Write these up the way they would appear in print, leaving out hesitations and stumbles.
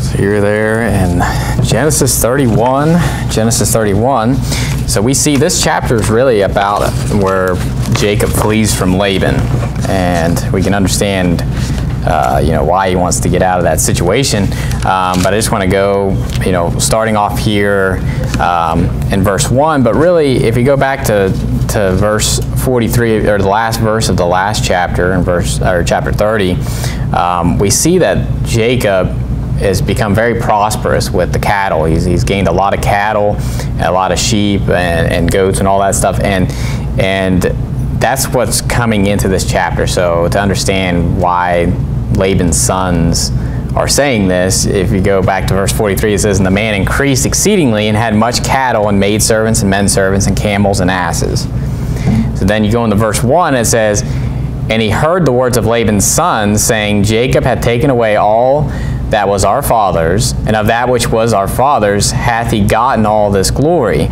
So you're there in Genesis 31. Genesis 31. So we see this chapter is really about where Jacob flees from Laban, and we can understand why he wants to get out of that situation. But I just want to go, starting off here in verse 1. But really, if you go back to verse 43, or the last verse of the last chapter, in chapter 30, we see that Jacob has become very prosperous with the cattle. He's gained a lot of cattle, and a lot of sheep and goats and all that stuff, and that's what's coming into this chapter. So to understand why Laban's sons are saying this, if you go back to verse 43, it says, "And the man increased exceedingly and had much cattle and maidservants and menservants and camels and asses." So then you go into verse 1, and it says, "And he heard the words of Laban's sons, saying, Jacob hath taken away all that was our father's, and of that which was our father's hath he gotten all this glory.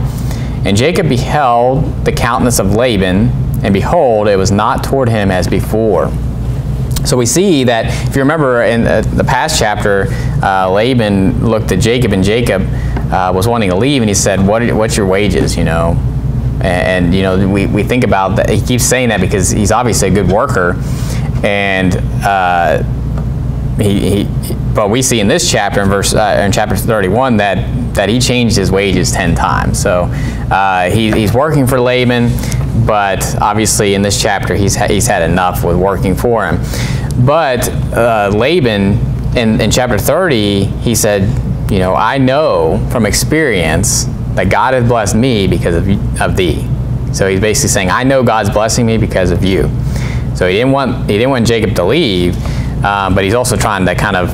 And Jacob beheld the countenance of Laban, and behold, it was not toward him as before." So we see that, if you remember in the past chapter, Laban looked at Jacob, and Jacob was wanting to leave, and he said, what's your wages, And we think about that. He keeps saying that because he's obviously a good worker, and but we see in this chapter, in chapter 31, that he changed his wages 10 times. So he's working for Laban, but obviously in this chapter he's had enough with working for him. But Laban in chapter 30, he said, I know from experience that God has blessed me because of thee. So he's basically saying, I know God's blessing me because of you. So he didn't want Jacob to leave, but he's also trying to kind of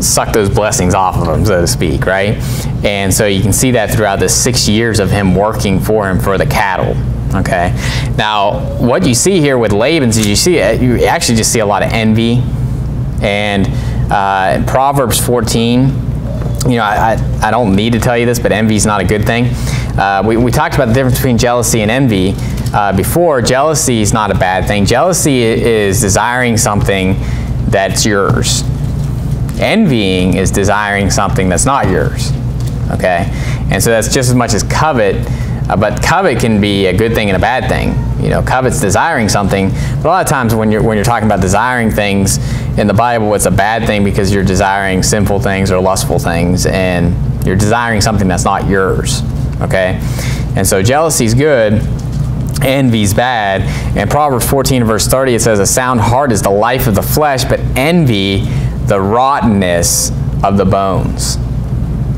suck those blessings off of him, so to speak, right? And so you can see that throughout the 6 years of him working for him for the cattle. Okay. Now, what you see here with Laban is you actually just see a lot of envy. And in Proverbs 14, I don't need to tell you this, but envy is not a good thing. We talked about the difference between jealousy and envy before. Jealousy is not a bad thing. Jealousy is desiring something that's yours. Envying is desiring something that's not yours. Okay? And so that's just as much as covet. But covet can be a good thing and a bad thing. Covet's desiring something, but a lot of times when you're talking about desiring things in the Bible, it's a bad thing because you're desiring sinful things or lustful things, and you're desiring something that's not yours. Okay? And so jealousy is good, envy's bad. In Proverbs 14 verse 30, it says, "A sound heart is the life of the flesh, but envy the rottenness of the bones."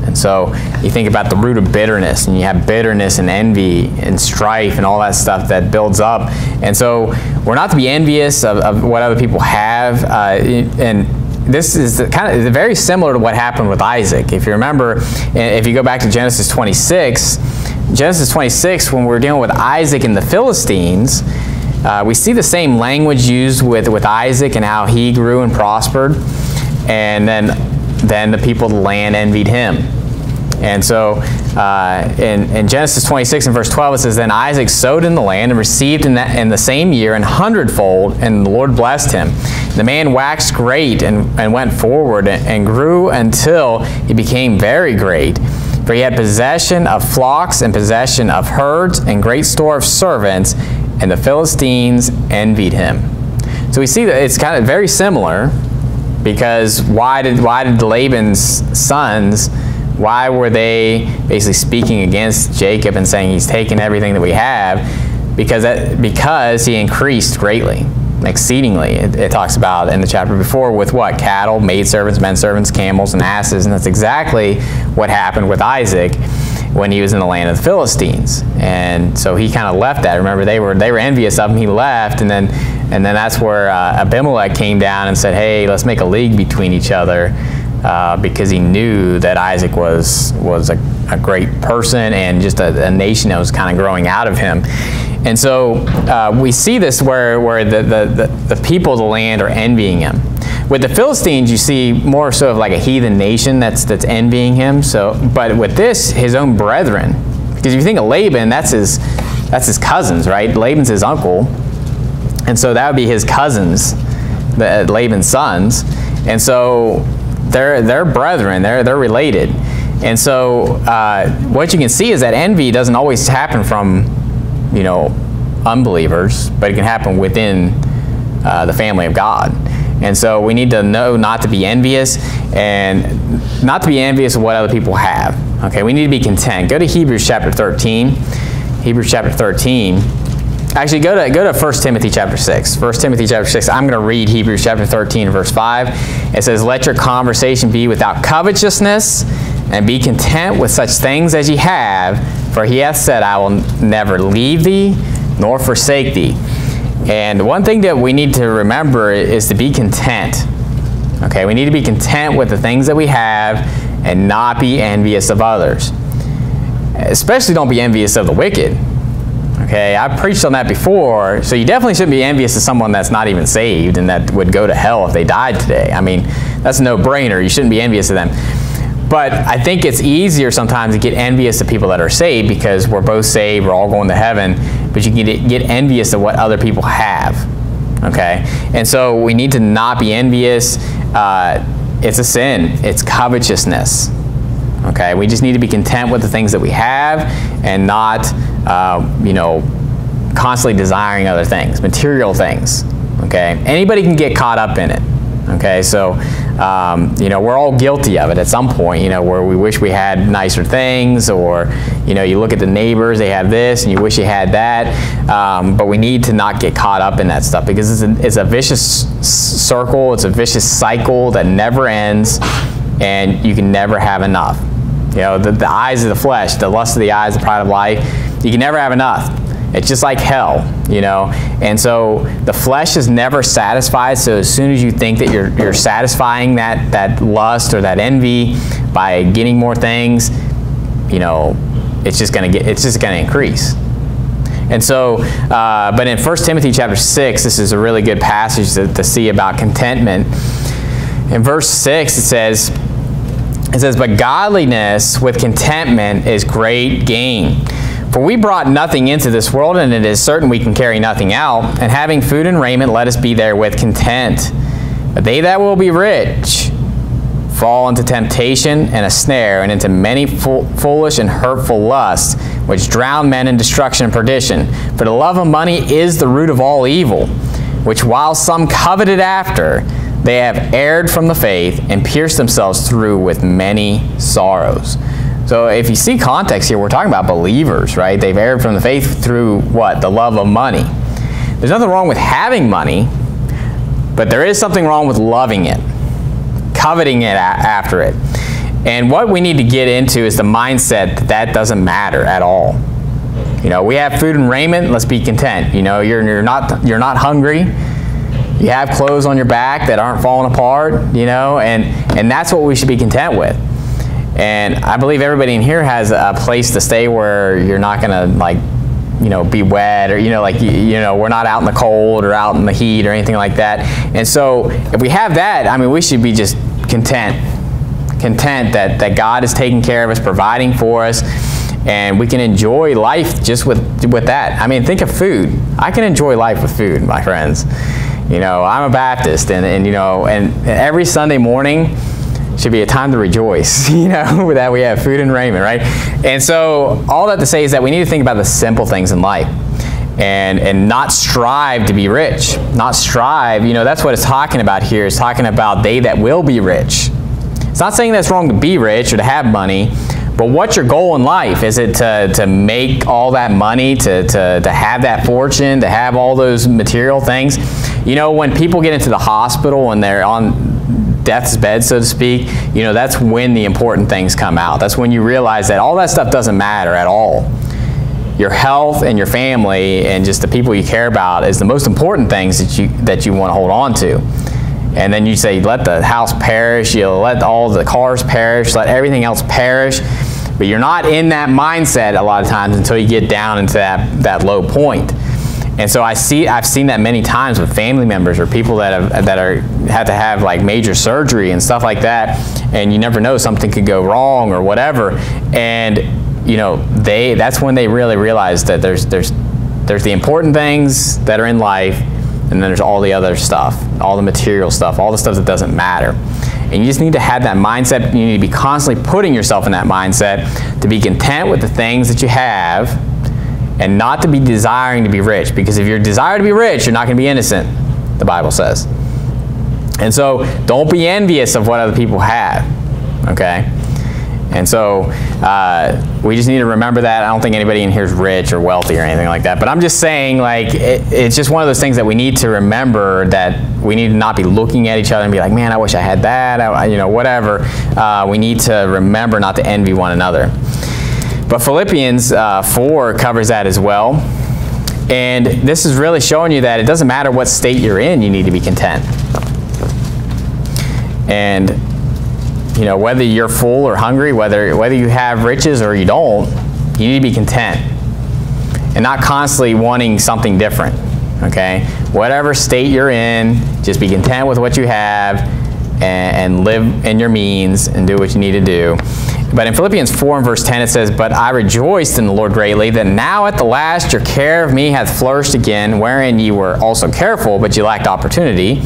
And so you think about the root of bitterness, and you have bitterness and envy and strife and all that stuff that builds up. And so we're not to be envious of what other people have. And this is very similar to what happened with Isaac. If you remember, if you go back to Genesis 26, when we're dealing with Isaac and the Philistines, we see the same language used with Isaac and how he grew and prospered. And then the people of the land envied him. And so in Genesis 26 and verse 12, it says, "Then Isaac sowed in the land and received in the same year an hundredfold, and the Lord blessed him. The man waxed great and went forward and grew until he became very great. For he had possession of flocks and possession of herds and great store of servants, and the Philistines envied him." So we see that it's kind of very similar. Because why did Laban's sons, why were they basically speaking against Jacob and saying he's taken everything that we have? Because he increased greatly, exceedingly. It talks about in the chapter before with what? Cattle, maidservants, menservants, camels, and asses. And that's exactly what happened with Isaac when he was in the land of the Philistines. And so he kind of left that. Remember, they were envious of him. He left, and then that's where Abimelech came down and said, "Hey, let's make a league between each other," because he knew that Isaac was a great person and just a nation that was kind of growing out of him. And so we see this where the people of the land are envying him. With the Philistines, you see more so of like a heathen nation that's envying him. But with this, his own brethren, because if you think of Laban, that's his cousins, right? Laban's his uncle. And so that would be his cousins, Laban's sons. And so they're brethren, they're related. And so what you can see is that envy doesn't always happen from, you know, unbelievers, but it can happen within the family of God. And so we need to know not to be envious, and not to be envious of what other people have. Okay, we need to be content. Go to Hebrews chapter 13. Hebrews chapter 13. Actually, go to 1 Timothy chapter 6. 1 Timothy chapter 6. I'm going to read Hebrews chapter 13, verse 5. It says, "Let your conversation be without covetousness, and be content with such things as ye have, for he hath said, I will never leave thee, nor forsake thee." And one thing that we need to remember is to be content. Okay, we need to be content with the things that we have and not be envious of others. Especially don't be envious of the wicked. Okay, I've preached on that before, so you definitely shouldn't be envious of someone that's not even saved and that would go to hell if they died today. I mean, that's a no-brainer. You shouldn't be envious of them. But I think it's easier sometimes to get envious of people that are saved because we're both saved, we're all going to heaven, but you can get envious of what other people have. Okay? And so we need to not be envious. It's a sin. It's covetousness. Okay? We just need to be content with the things that we have and not, you know, constantly desiring other things, material things. Okay? Anybody can get caught up in it. Okay? So, you know, we're all guilty of it at some point, you know, where we wish we had nicer things, or, you know, you look at the neighbors, they have this, and you wish you had that. But we need to not get caught up in that stuff because it's a vicious circle, it's a vicious cycle that never ends, and you can never have enough. You know, the eyes of the flesh, the lust of the eyes, the pride of life, you can never have enough. It's just like hell, you know. And so the flesh is never satisfied. So as soon as you think that you're satisfying that lust or that envy by getting more things, you know, it's just going to increase. And so, but in 1 Timothy chapter 6, this is a really good passage to see about contentment. In verse 6, it says, "But godliness with contentment is great gain. For we brought nothing into this world, and it is certain we can carry nothing out. And having food and raiment, let us be therewith content. But they that will be rich fall into temptation and a snare, and into many foolish and hurtful lusts, which drown men in destruction and perdition. For the love of money is the root of all evil, which while some coveted after, they have erred from the faith, and pierced themselves through with many sorrows." So if you see context here, we're talking about believers, right? They've erred from the faith through what? The love of money. There's nothing wrong with having money, but there is something wrong with loving it, coveting it after it. And what we need to get into is the mindset that that doesn't matter at all. You know, we have food and raiment, let's be content. You know, you're not hungry. You have clothes on your back that aren't falling apart, you know, and that's what we should be content with. And I believe everybody in here has a place to stay where you're not going to, like, you know, be wet, or, you know, like, you know, we're not out in the cold or out in the heat or anything like that. And so if we have that, I mean, we should be just content that God is taking care of us, providing for us, and we can enjoy life just with that. I mean, think of food. I can enjoy life with food, my friends. You know, I'm a Baptist, and you know, and every Sunday morning should be a time to rejoice, you know, that we have food and raiment, right? And so all that to say is that we need to think about the simple things in life, and not strive to be rich. Not strive, you know, that's what it's talking about here. It's talking about they that will be rich. It's not saying that's wrong to be rich or to have money, but what's your goal in life? Is it to make all that money, to have that fortune, to have all those material things? You know, when people get into the hospital and they're on death's bed, so to speak, you know, that's when the important things come out. That's when you realize that all that stuff doesn't matter at all. Your health and your family and just the people you care about is the most important things that you want to hold on to. And then you say, let the house perish, you'll let all the cars perish, let everything else perish. But you're not in that mindset a lot of times until you get down into that low point. And so I've seen that many times with family members or people that had to have like major surgery and stuff like that, and you never know, something could go wrong or whatever. And you know, that's when they really realize that there's the important things that are in life, and then there's all the other stuff, all the material stuff, all the stuff that doesn't matter. And you just need to have that mindset. You need to be constantly putting yourself in that mindset to be content with the things that you have and not to be desiring to be rich. Because if you desire to be rich, you're not going to be innocent, the Bible says. And so don't be envious of what other people have, okay? And so we just need to remember that. I don't think anybody in here is rich or wealthy or anything like that. But I'm just saying, like, it's just one of those things that we need to remember, that we need to not be looking at each other and be like, man, I wish I had that, you know, whatever. We need to remember not to envy one another. But Philippians 4 covers that as well. And this is really showing you that it doesn't matter what state you're in, you need to be content. And you know, whether you're full or hungry, whether you have riches or you don't, you need to be content and not constantly wanting something different, okay? Whatever state you're in, just be content with what you have and live in your means and do what you need to do. But in Philippians 4 and verse 10 it says, "But I rejoiced in the Lord greatly, that now at the last your care of me hath flourished again, wherein ye were also careful, but ye lacked opportunity.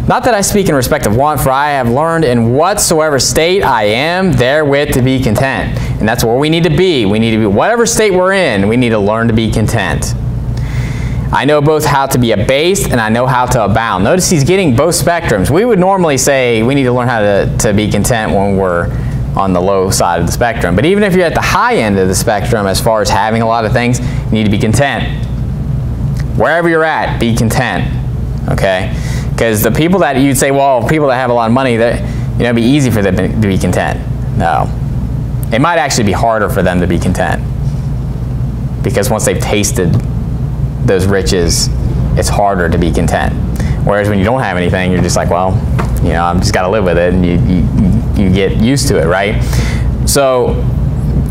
Not that I speak in respect of want, for I have learned in whatsoever state I am, therewith to be content." And that's where we need to be. We need to be, whatever state we're in, we need to learn to be content. "I know both how to be abased, and I know how to abound." Notice he's getting both spectrums. We would normally say we need to learn how to be content when we're on the low side of the spectrum. But even if you're at the high end of the spectrum, as far as having a lot of things, you need to be content. Wherever you're at, be content. Okay? Because the people that you'd say, well, people that have a lot of money, that, you know, it'd be easy for them to be content. No. It might actually be harder for them to be content. Because once they've tasted those riches, it's harder to be content. Whereas when you don't have anything, you're just like, well, you know, I've just got to live with it, and you get used to it, right? So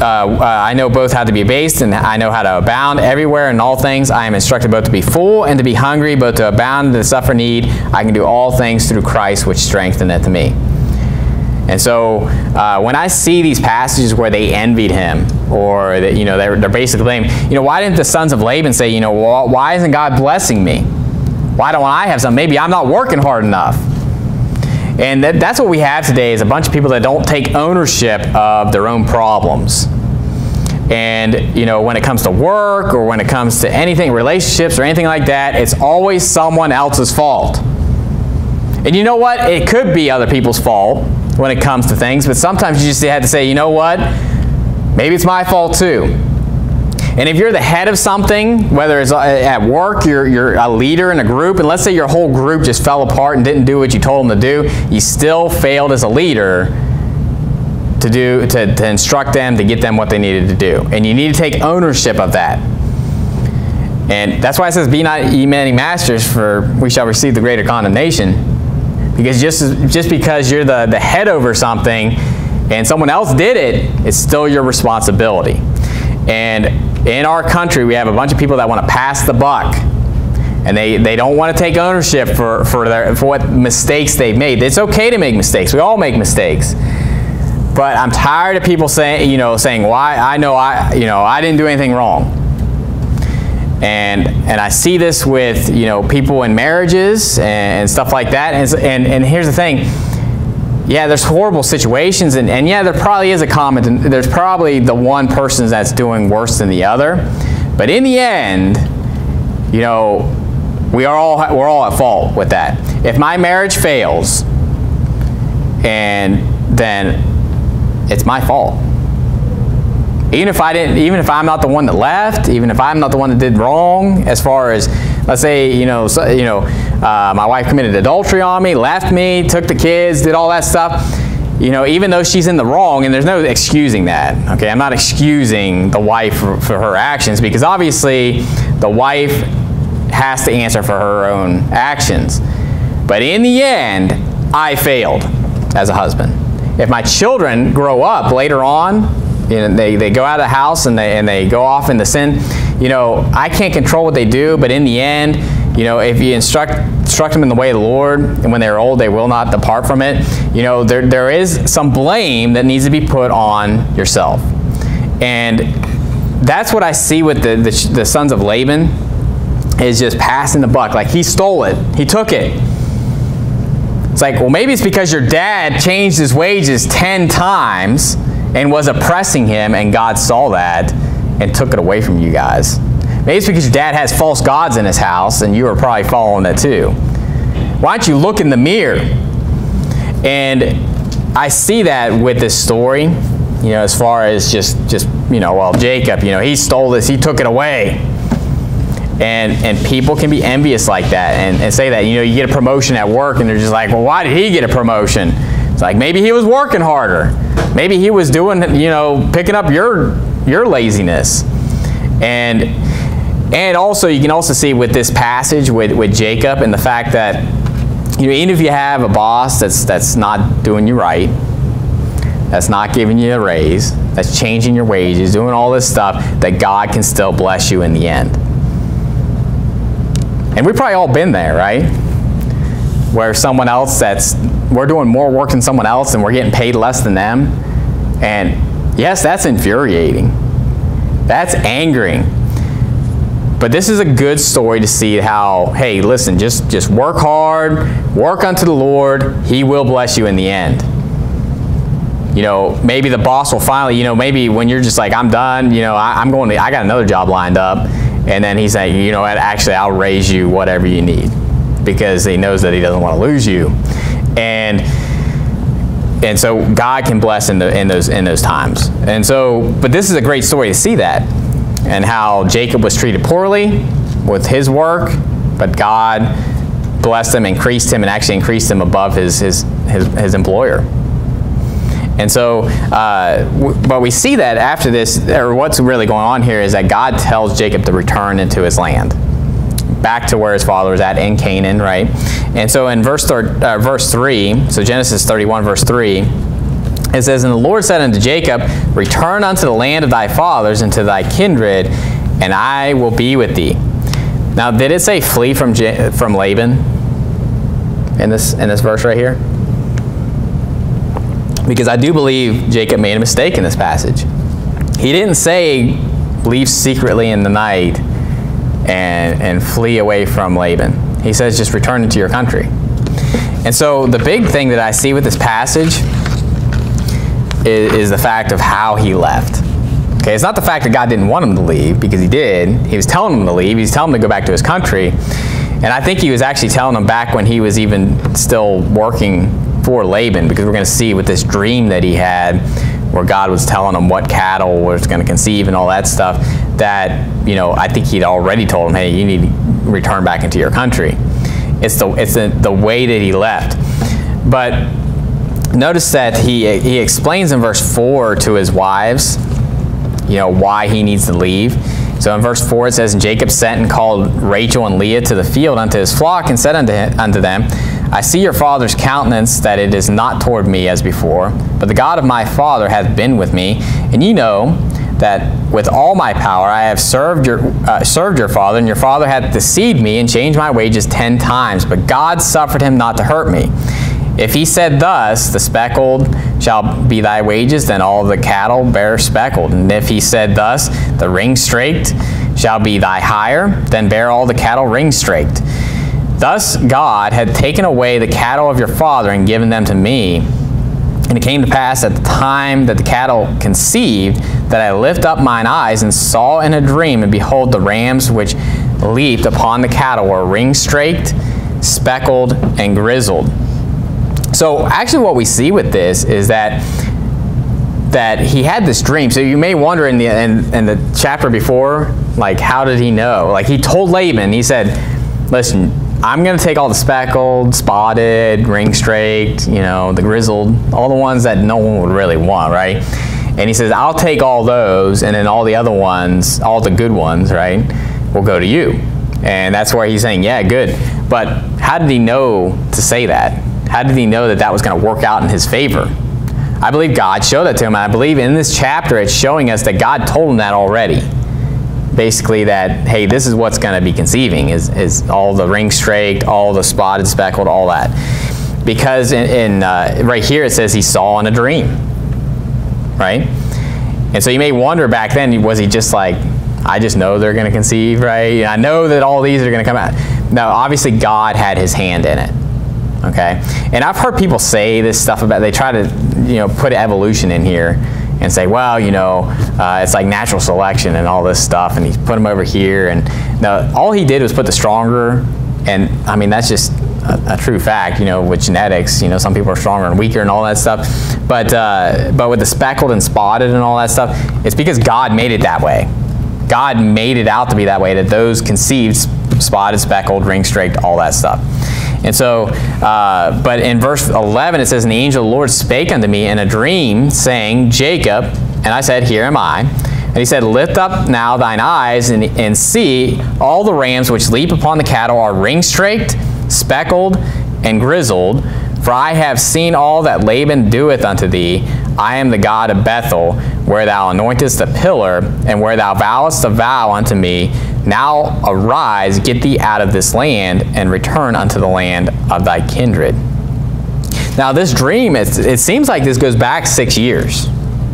I know both how to be abased, and I know how to abound. Everywhere in all things I am instructed both to be full and to be hungry, both to abound and to suffer need. I can do all things through Christ, which strengtheneth me. And so when I see these passages where they envied him, or that, you know, they're basically blaming, you know, why didn't the sons of Laban say, you know, well, why isn't God blessing me? Why don't I have something? Maybe I'm not working hard enough. And that's what we have today, is a bunch of people that don't take ownership of their own problems. And, you know, when it comes to work, or when it comes to anything, relationships or anything like that, it's always someone else's fault. And you know what? It could be other people's fault when it comes to things, but sometimes you just have to say, you know what? Maybe it's my fault too. And if you're the head of something, whether it's at work, you're a leader in a group, and let's say your whole group just fell apart and didn't do what you told them to do, you still failed as a leader to instruct them, to get them what they needed to do. And you need to take ownership of that. And that's why it says, "Be not ye many masters, for we shall receive the greater condemnation." Because just because you're the head over something and someone else did it, it's still your responsibility. And in our country, we have a bunch of people that want to pass the buck, and they don't want to take ownership for what mistakes they've made. It's okay to make mistakes. We all make mistakes. But I'm tired of people saying, why I didn't do anything wrong. And I see this with, people in marriages and stuff like that. And here's the thing. Yeah, there's horrible situations, and yeah, there probably is there's probably the one person that's doing worse than the other. But in the end, we're all at fault with that. If my marriage fails, and then it's my fault. Even if I'm not the one that left, even if I'm not the one that did wrong, as far as, let's say, my wife committed adultery on me, left me, took the kids, did all that stuff, even though she's in the wrong, and there's no excusing that, okay? I'm not excusing the wife for her actions, because obviously the wife has to answer for her own actions. But in the end, I failed as a husband. If my children grow up later on, they go out of the house and they go off into sin, I can't control what they do, but in the end, if you instruct them in the way of the Lord, and when they're old, they will not depart from it, there is some blame that needs to be put on yourself. And that's what I see with the sons of Laban, is just passing the buck. Like, he stole it. He took it. like, well, maybe it's because your dad changed his wages 10 times and was oppressing him, and God saw that and took it away from you guys. Maybe it's because your dad has false gods in his house, and you are probably following that too. Why don't you look in the mirror? And I see that with this story, as far as just well, Jacob, he stole this, he took it away. And people can be envious like that and say that, you get a promotion at work, and they're just like, well, why did he get a promotion? It's like, maybe he was working harder. Maybe he was doing, picking up your laziness. And also, you can also see with this passage with Jacob and the fact that, even if you have a boss that's not doing you right, that's not giving you a raise, that's changing your wages, doing all this stuff, that God can still bless you in the end. And we've probably all been there, right? Where someone else we're doing more work than someone else and we're getting paid less than them. And yes, that's infuriating. That's angering. But this is a good story to see how, hey, listen, just work hard, work unto the Lord, He will bless you in the end. Maybe the boss will finally, maybe when you're just like, I'm done, I got another job lined up. And then he's saying, actually, I'll raise you whatever you need, because he knows that he doesn't want to lose you. And so God can bless in those times. And so, but this is a great story to see that, and how Jacob was treated poorly with his work, but God blessed him, increased him, and actually increased him above his employer. And so, but we see that after this, or what's really going on here, is that God tells Jacob to return into his land, back to where his father was at in Canaan, right? And so in verse 3, so Genesis 31, verse 3, it says, and the Lord said unto Jacob, return unto the land of thy fathers and to thy kindred, and I will be with thee. Now, did it say flee from Laban in this verse right here? Because I do believe Jacob made a mistake in this passage. He didn't say leave secretly in the night and flee away from Laban. He says just return into your country. And so the big thing that I see with this passage is the fact of how he left. Okay, it's not the fact that God didn't want him to leave, because he did. He was telling him to leave. He's telling him to go back to his country. And I think he was actually telling him back when he was even still working for Laban, because we're going to see with this dream that he had, where God was telling him what cattle was going to conceive and all that stuff, that, I think he'd already told him, hey, you need to return back into your country. It's the way that he left. But notice that he explains in verse 4 to his wives, why he needs to leave. So in verse 4 it says, and Jacob sent and called Rachel and Leah to the field unto his flock, and said unto them, I see your father's countenance, that it is not toward me as before, but the God of my father hath been with me, and ye know that with all my power I have served your father, and your father hath deceived me and changed my wages 10 times, but God suffered him not to hurt me. If he said thus, the speckled shall be thy wages, then all the cattle bear speckled. And if he said thus, the ring-straked shall be thy hire, then bear all the cattle ring-straked. Thus God had taken away the cattle of your father and given them to me. And it came to pass at the time that the cattle conceived, that I lift up mine eyes and saw in a dream, and behold, the rams which leaped upon the cattle were ring-straked, speckled, and grizzled. So actually what we see with this is that he had this dream. So you may wonder in the chapter before, like, how did he know? Like, he told Laban, he said, listen, I'm going to take all the speckled, spotted, ring-straked, the grizzled, all the ones that no one would really want, right? And he says, I'll take all those, and then all the other ones, all the good ones, right, will go to you. And that's where he's saying, yeah, good. But how did he know to say that? How did he know that that was going to work out in his favor? I believe God showed that to him. And I believe in this chapter it's showing us that God told him that already. Basically that, hey, this is what's going to be conceiving, is all the ring-straked, all the spotted, speckled, all that. Because right here it says he saw in a dream. Right? And so you may wonder back then, was he just like, I just know they're going to conceive, right? I know that all these are going to come out. No, obviously God had his hand in it. Okay, and I've heard people say this stuff about, they try to, put evolution in here and say, well, it's like natural selection and all this stuff, and he's put them over here, and no, all he did was put the stronger, and I mean, that's just a true fact, with genetics, some people are stronger and weaker and all that stuff, but with the speckled and spotted and all that stuff, it's because God made it that way. God made it out to be that way, that those conceived spotted, speckled, ring-streaked, all that stuff. And so, but in verse 11 it says, and the angel of the Lord spake unto me in a dream, saying, Jacob. And I said, here am I. And he said, lift up now thine eyes, and see, all the rams which leap upon the cattle are ring-streaked, speckled, and grizzled. For I have seen all that Laban doeth unto thee. I am the God of Bethel, where thou anointest a pillar, and where thou vowest a vow unto me. Now arise, get thee out of this land, and return unto the land of thy kindred. Now this dream, it seems like this goes back 6 years,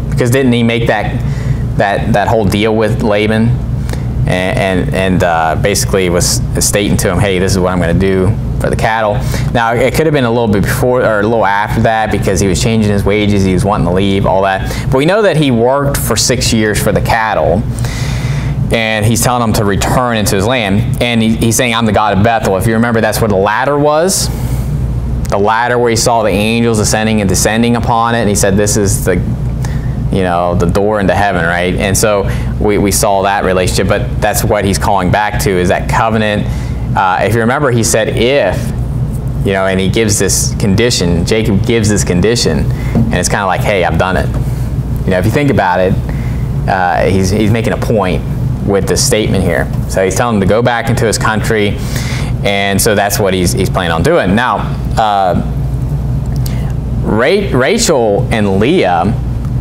because didn't he make that whole deal with Laban, and basically was stating to him, hey, this is what I'm going to do for the cattle. Now it could have been a little bit before or a little after that, because he was changing his wages, he was wanting to leave, all that. But we know that he worked for 6 years for the cattle, and he's telling them to return into his land. And he's saying, I'm the God of Bethel. If you remember, that's where the ladder was. The ladder where he saw the angels ascending and descending upon it. And he said, this is the door into heaven, right? And so we saw that relationship. But that's what he's calling back to, is that covenant. If you remember, he said, if, and he gives this condition. Jacob gives this condition. And it's kind of like, hey, I've done it. If you think about it, he's making a point with this statement here. So he's telling him to go back into his country, and so that's what he's planning on doing. Now, Rachel and Leah,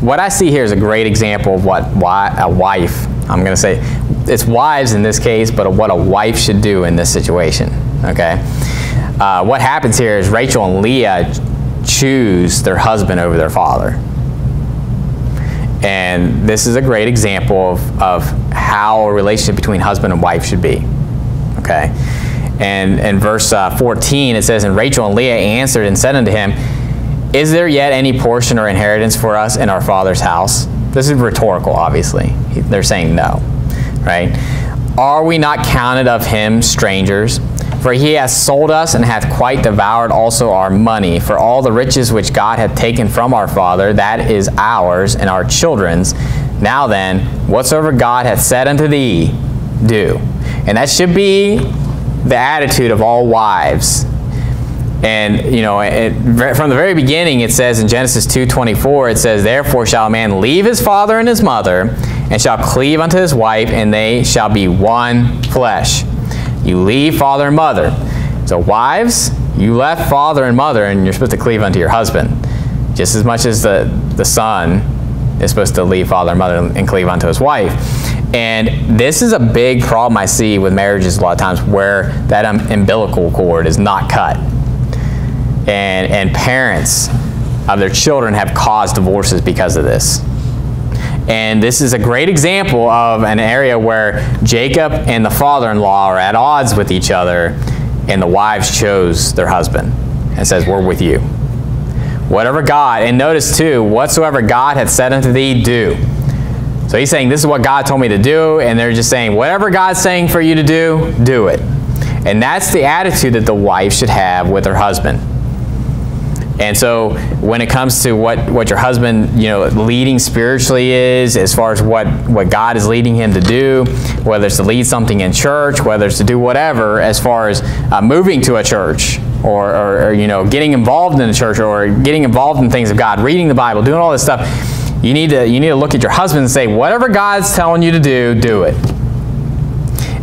what I see here is a great example of what a wife, I'm going to say, it's wives in this case, but what a wife should do in this situation, okay? What happens here is Rachel and Leah choose their husband over their father. And this is a great example of how a relationship between husband and wife should be. Okay? And in verse 14 it says, and Rachel and Leah answered and said unto him, is there yet any portion or inheritance for us in our father's house? This is rhetorical, obviously. They're saying no. Right? Are we not counted of him strangers? For he hath sold us, and hath quite devoured also our money. For all the riches which God hath taken from our father, that is ours and our children's. Now then, whatsoever God hath said unto thee, do. And that should be the attitude of all wives. And, from the very beginning, it says in Genesis 2:24, it says, therefore shall a man leave his father and his mother, and shall cleave unto his wife, and they shall be one flesh. You leave father and mother. So wives, you left father and mother, and you're supposed to cleave unto your husband. Just as much as the son is supposed to leave father and mother and cleave unto his wife. And this is a big problem I see with marriages a lot of times, where that umbilical cord is not cut. And parents of their children have caused divorces because of this. And this is a great example of an area where Jacob and the father-in-law are at odds with each other, and the wives chose their husband and says, we're with you. Whatever God, and notice too, whatsoever God hath said unto thee, do. So he's saying, this is what God told me to do, and they're just saying, whatever God's saying for you to do it. And that's the attitude that the wife should have with her husband. And so when it comes to what your husband, leading spiritually is, as far as what God is leading him to do, whether it's to lead something in church, whether it's to do whatever, as far as moving to a church, or getting involved in the church, or getting involved in things of God, reading the Bible, doing all this stuff, you need to look at your husband and say, whatever God's telling you to do it.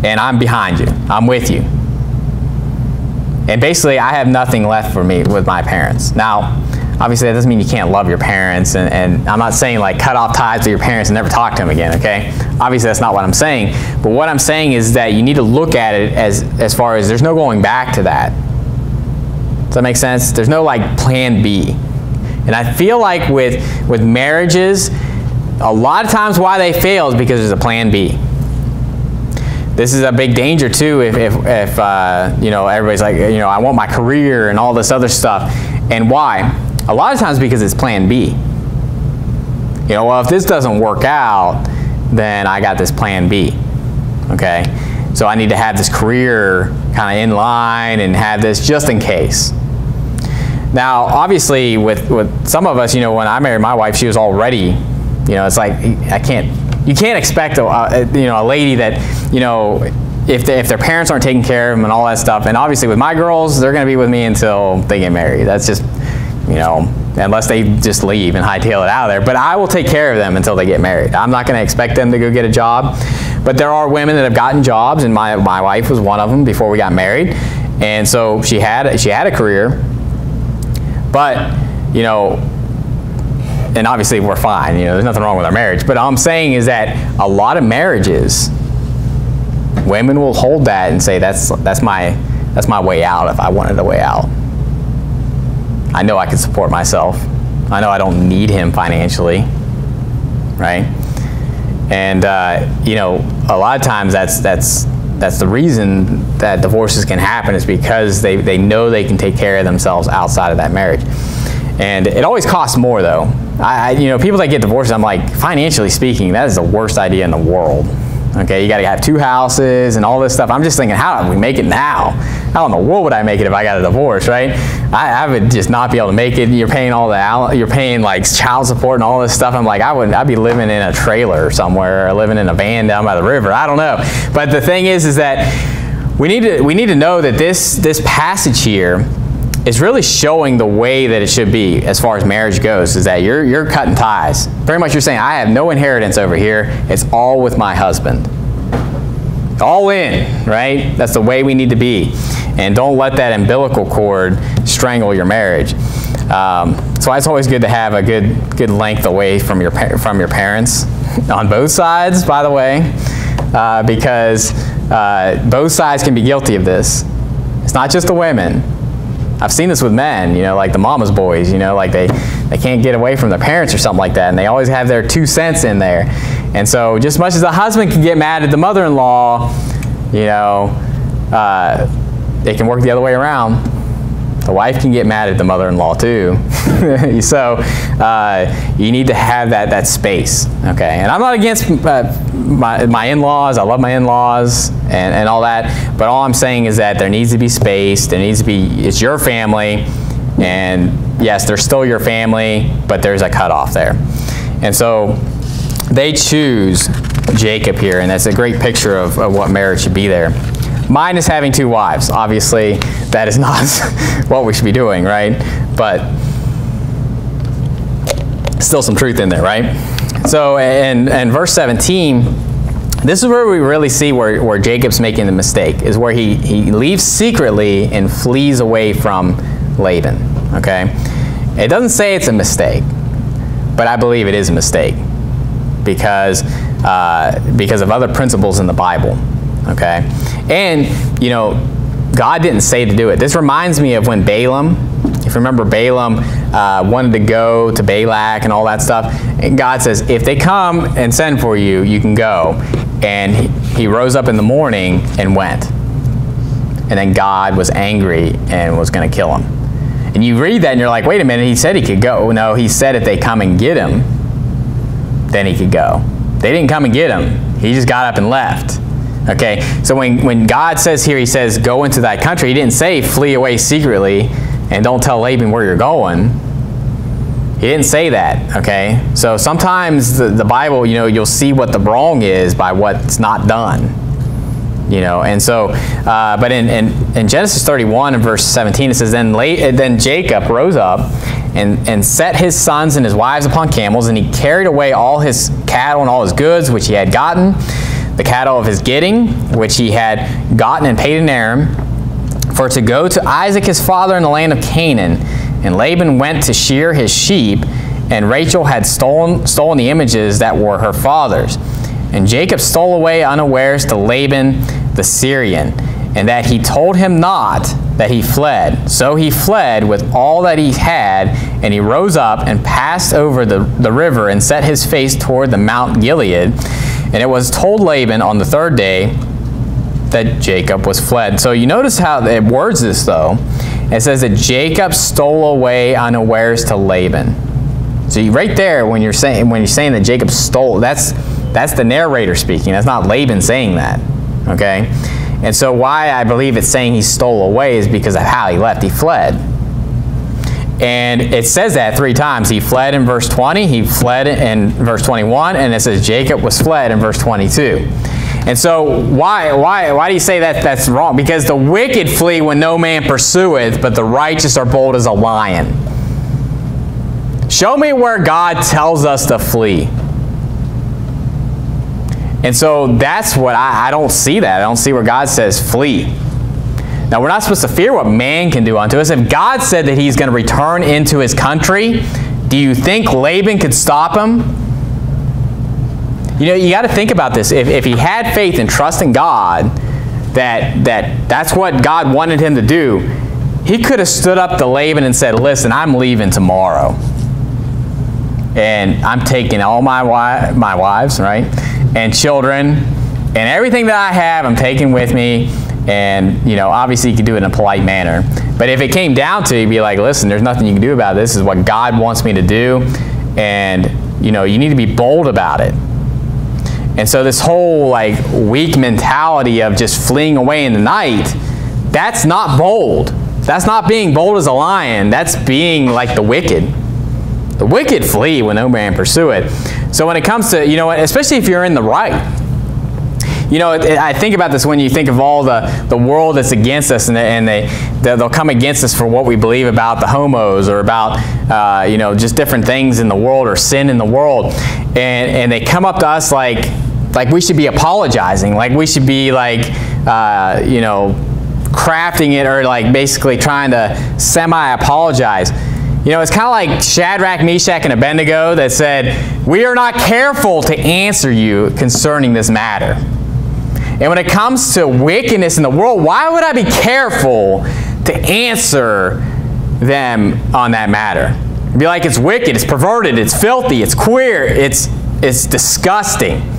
And I'm behind you. I'm with you. And basically, I have nothing left for me with my parents. Now, obviously, that doesn't mean you can't love your parents, and I'm not saying like cut off ties with your parents and never talk to them again, okay? Obviously, that's not what I'm saying. But what I'm saying is that you need to look at it as far as there's no going back to that. Does that make sense? There's no like plan B. And I feel like with marriages, a lot of times why they fail is because there's a plan B. this is a big danger too if you know, everybody's like, you know, I want my career and all this other stuff. And why? A lot of times because it's plan B. You know, well, if this doesn't work out, then I got this plan B, okay? So I need to have this career kind of in line and have this just in case. Now, obviously, with some of us, you know, when I married my wife, she was already, you know, it's like, you can't expect a you know, a lady that, you know, if their parents aren't taking care of them and all that stuff. And obviously with my girls, they're going to be with me until they get married. That's just, you know, unless they just leave and hightail it out of there. But I will take care of them until they get married. I'm not going to expect them to go get a job. But there are women that have gotten jobs, and my wife was one of them before we got married. And so she had a career. But, you know, and obviously we're fine. You know, there's nothing wrong with our marriage. But all I'm saying is that a lot of marriages, women will hold that and say, that's my way out if I wanted a way out. I know I can support myself. I know I don't need him financially, right? And you know, a lot of times that's the reason that divorces can happen, is because they know they can take care of themselves outside of that marriage. And it always costs more, though. You know, people that get divorced, I'm like, financially speaking, that is the worst idea in the world. Okay, you got to have 2 houses and all this stuff. I'm just thinking, how do we make it now? How in the world would I make it if I got a divorce, right? I would just not be able to make it. You're paying you're paying like child support and all this stuff. I'm like, I'd be living in a trailer somewhere, or living in a van down by the river. I don't know. But the thing is that we need to know that this passage here is really showing the way that it should be as far as marriage goes, is that you're cutting ties. Pretty much you're saying, I have no inheritance over here. It's all with my husband. All in, right? That's the way we need to be. And don't let that umbilical cord strangle your marriage. So it's always good to have a good length away from your parents, on both sides, by the way, because both sides can be guilty of this. It's not just the women. I've seen this with men, you know, like the mama's boys, you know, like they can't get away from their parents or something like that, and they always have their 2 cents in there. And so just as much as the husband can get mad at the mother-in-law, you know, it can work the other way around. The wife can get mad at the mother-in-law too. So you need to have that space, okay? And I'm not against my in-laws. I love my in-laws and all that. But all I'm saying is that there needs to be space. There needs to be, it's your family. And yes, they're still your family, but there's a cutoff there. And so they choose Jacob here, and that's a great picture of what marriage should be there. Mine is having 2 wives. Obviously, that is not what we should be doing, right? But still some truth in there, right? So in verse 17, this is where we really see where Jacob's making the mistake, is where he leaves secretly and flees away from Laban, okay? It doesn't say it's a mistake, but I believe it is a mistake because of other principles in the Bible, okay? And, you know, God didn't say to do it. This reminds me of when Balaam, if you remember, Balaam wanted to go to Balak and all that stuff. And God says, if they come and send for you, you can go. And he rose up in the morning and went. And then God was angry and was going to kill him. And you read that and you're like, wait a minute, he said he could go. No, he said if they come and get him, then he could go. They didn't come and get him. He just got up and left. Okay, so when God says here, he says, go into that country, he didn't say flee away secretly and don't tell Laban where you're going. He didn't say that, okay? So sometimes the Bible, you know, you'll see what the wrong is by what's not done. You know, and so, but in Genesis 31 and verse 17, it says, then Jacob rose up and set his sons and his wives upon camels, and he carried away all his cattle and all his goods which he had gotten, the cattle of his getting, which he had gotten and paid in Aram, for to go to Isaac his father in the land of Canaan. And Laban went to shear his sheep, and Rachel had stolen the images that were her father's. And Jacob stole away unawares to Laban the Syrian, and that he told him not that he fled. So he fled with all that he had, and he rose up and passed over the river and set his face toward the Mount Gilead. And it was told Laban on the 3rd day that Jacob was fled. So you notice how it words this, though. It says that Jacob stole away unawares to Laban. So right there, when you're saying that Jacob stole, that's the narrator speaking. That's not Laban saying that. Okay? And so why I believe it's saying he stole away is because of how he left. He fled. And it says that 3 times. He fled in verse 20, he fled in verse 21, and it says Jacob was fled in verse 22. And so why do you say that that's wrong? Because the wicked flee when no man pursueth, but the righteous are bold as a lion. Show me where God tells us to flee. And so that's what I don't see that. I don't see where God says flee. Now, we're not supposed to fear what man can do unto us. If God said that he's going to return into his country, do you think Laban could stop him? You know, you got to think about this. If he had faith and trust in God, that's what God wanted him to do, he could have stood up to Laban and said, listen, I'm leaving tomorrow. And I'm taking all my wives, right, and children, and everything that I have, I'm taking with me. And, you know, obviously you can do it in a polite manner. But if it came down to it, you'd be like, listen, there's nothing you can do about it. This is what God wants me to do. And, you know, you need to be bold about it. And so this whole, like, weak mentality of just fleeing away in the night, that's not bold. That's not being bold as a lion. That's being like the wicked. The wicked flee when no man pursue it. So when it comes to, you know, especially if you're in the right, you know, I think about this when you think of all the world that's against us, and they'll come against us for what we believe about the homos or about, you know, just different things in the world or sin in the world. And they come up to us like we should be apologizing, like we should be like, you know, crafting it or like basically trying to semi-apologize. You know, it's kind of like Shadrach, Meshach, and Abednego that said, we are not careful to answer you concerning this matter. And when it comes to wickedness in the world, why would I be careful to answer them on that matter? It'd be like it's wicked, it's perverted, it's filthy, it's queer, it's disgusting.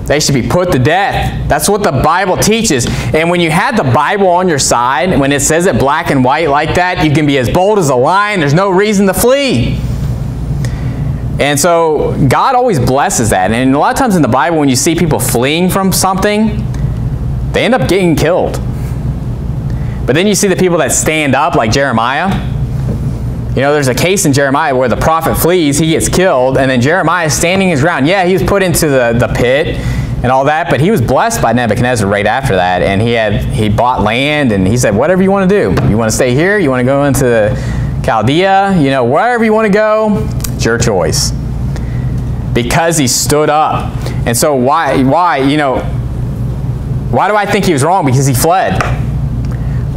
They should be put to death. That's what the Bible teaches. And when you have the Bible on your side, when it says it black and white like that, you can be as bold as a lion. There's no reason to flee. And so God always blesses that. And a lot of times in the Bible, when you see people fleeing from something, they end up getting killed. But then you see the people that stand up, like Jeremiah. You know, there's a case in Jeremiah where the prophet flees, he gets killed, and then Jeremiah is standing his ground. Yeah, he was put into the pit and all that, but he was blessed by Nebuchadnezzar right after that, and he bought land, and he said, whatever you want to do. You want to stay here? You want to go into Chaldea? You know, wherever you want to go, it's your choice. Because he stood up. And so why, you know, why do I think he was wrong? Because he fled.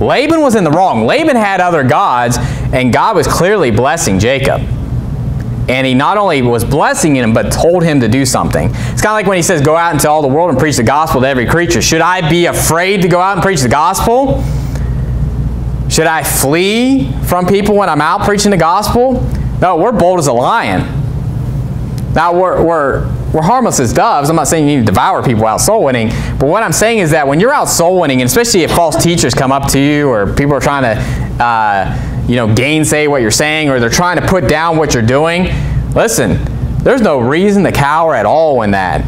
Laban was in the wrong. Laban had other gods, and God was clearly blessing Jacob. And he not only was blessing him, but told him to do something. It's kind of like when he says, go out into all the world and preach the gospel to every creature. Should I be afraid to go out and preach the gospel? Should I flee from people when I'm out preaching the gospel? No, we're bold as a lion. Now, we're harmless as doves. I'm not saying you need to devour people out soul winning, but what I'm saying is that when you're out soul winning, and especially if false teachers come up to you or people are trying to you know, gainsay what you're saying, or they're trying to put down what you're doing, listen, there's no reason to cower at all in that.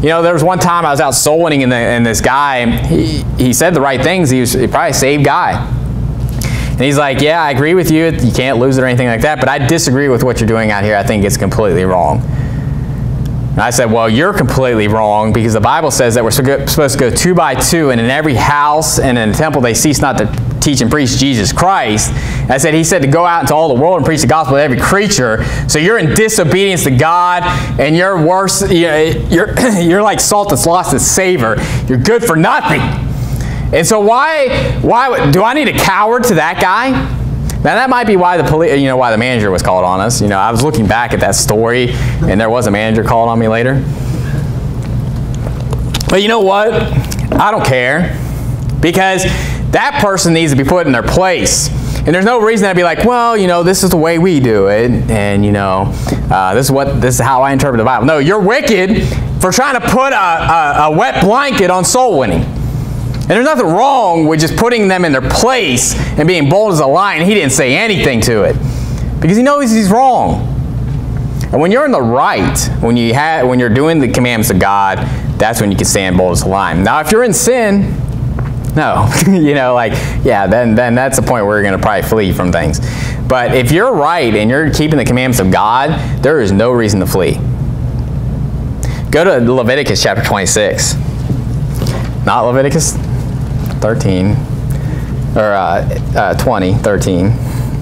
You know, there was one time I was out soul winning, and this guy, he said the right things. He was probably a saved guy. And he's like, yeah, I agree with you. You can't lose it or anything like that, but I disagree with what you're doing out here. I think it's completely wrong. And I said, well, you're completely wrong, because the Bible says that we're supposed to go 2 by 2, and in every house and in the temple they cease not to teach and preach Jesus Christ. And I said, he said to go out into all the world and preach the gospel to every creature. So you're in disobedience to God, and you're worse. You're like salt that's lost its savor. You're good for nothing. And so why do I need a coward to that guy? Now that might be why why the manager was called on us. You know, I was looking back at that story, and there was a manager called on me later. But you know what? I don't care, because that person needs to be put in their place. And there's no reason I'd be like, well, you know, this is the way we do it, and you know, this is how I interpret the Bible. No, you're wicked for trying to put a wet blanket on soul winning. And there's nothing wrong with just putting them in their place and being bold as a lion. He didn't say anything to it because he knows he's wrong. And when you're in the right, when you're doing the commandments of God, that's when you can stand bold as a lion. Now, if you're in sin, no, then that's the point where you're going to probably flee from things. But if you're right and you're keeping the commandments of God, there is no reason to flee. Go to Leviticus chapter 26. Not Leviticus 13 or 20, 13,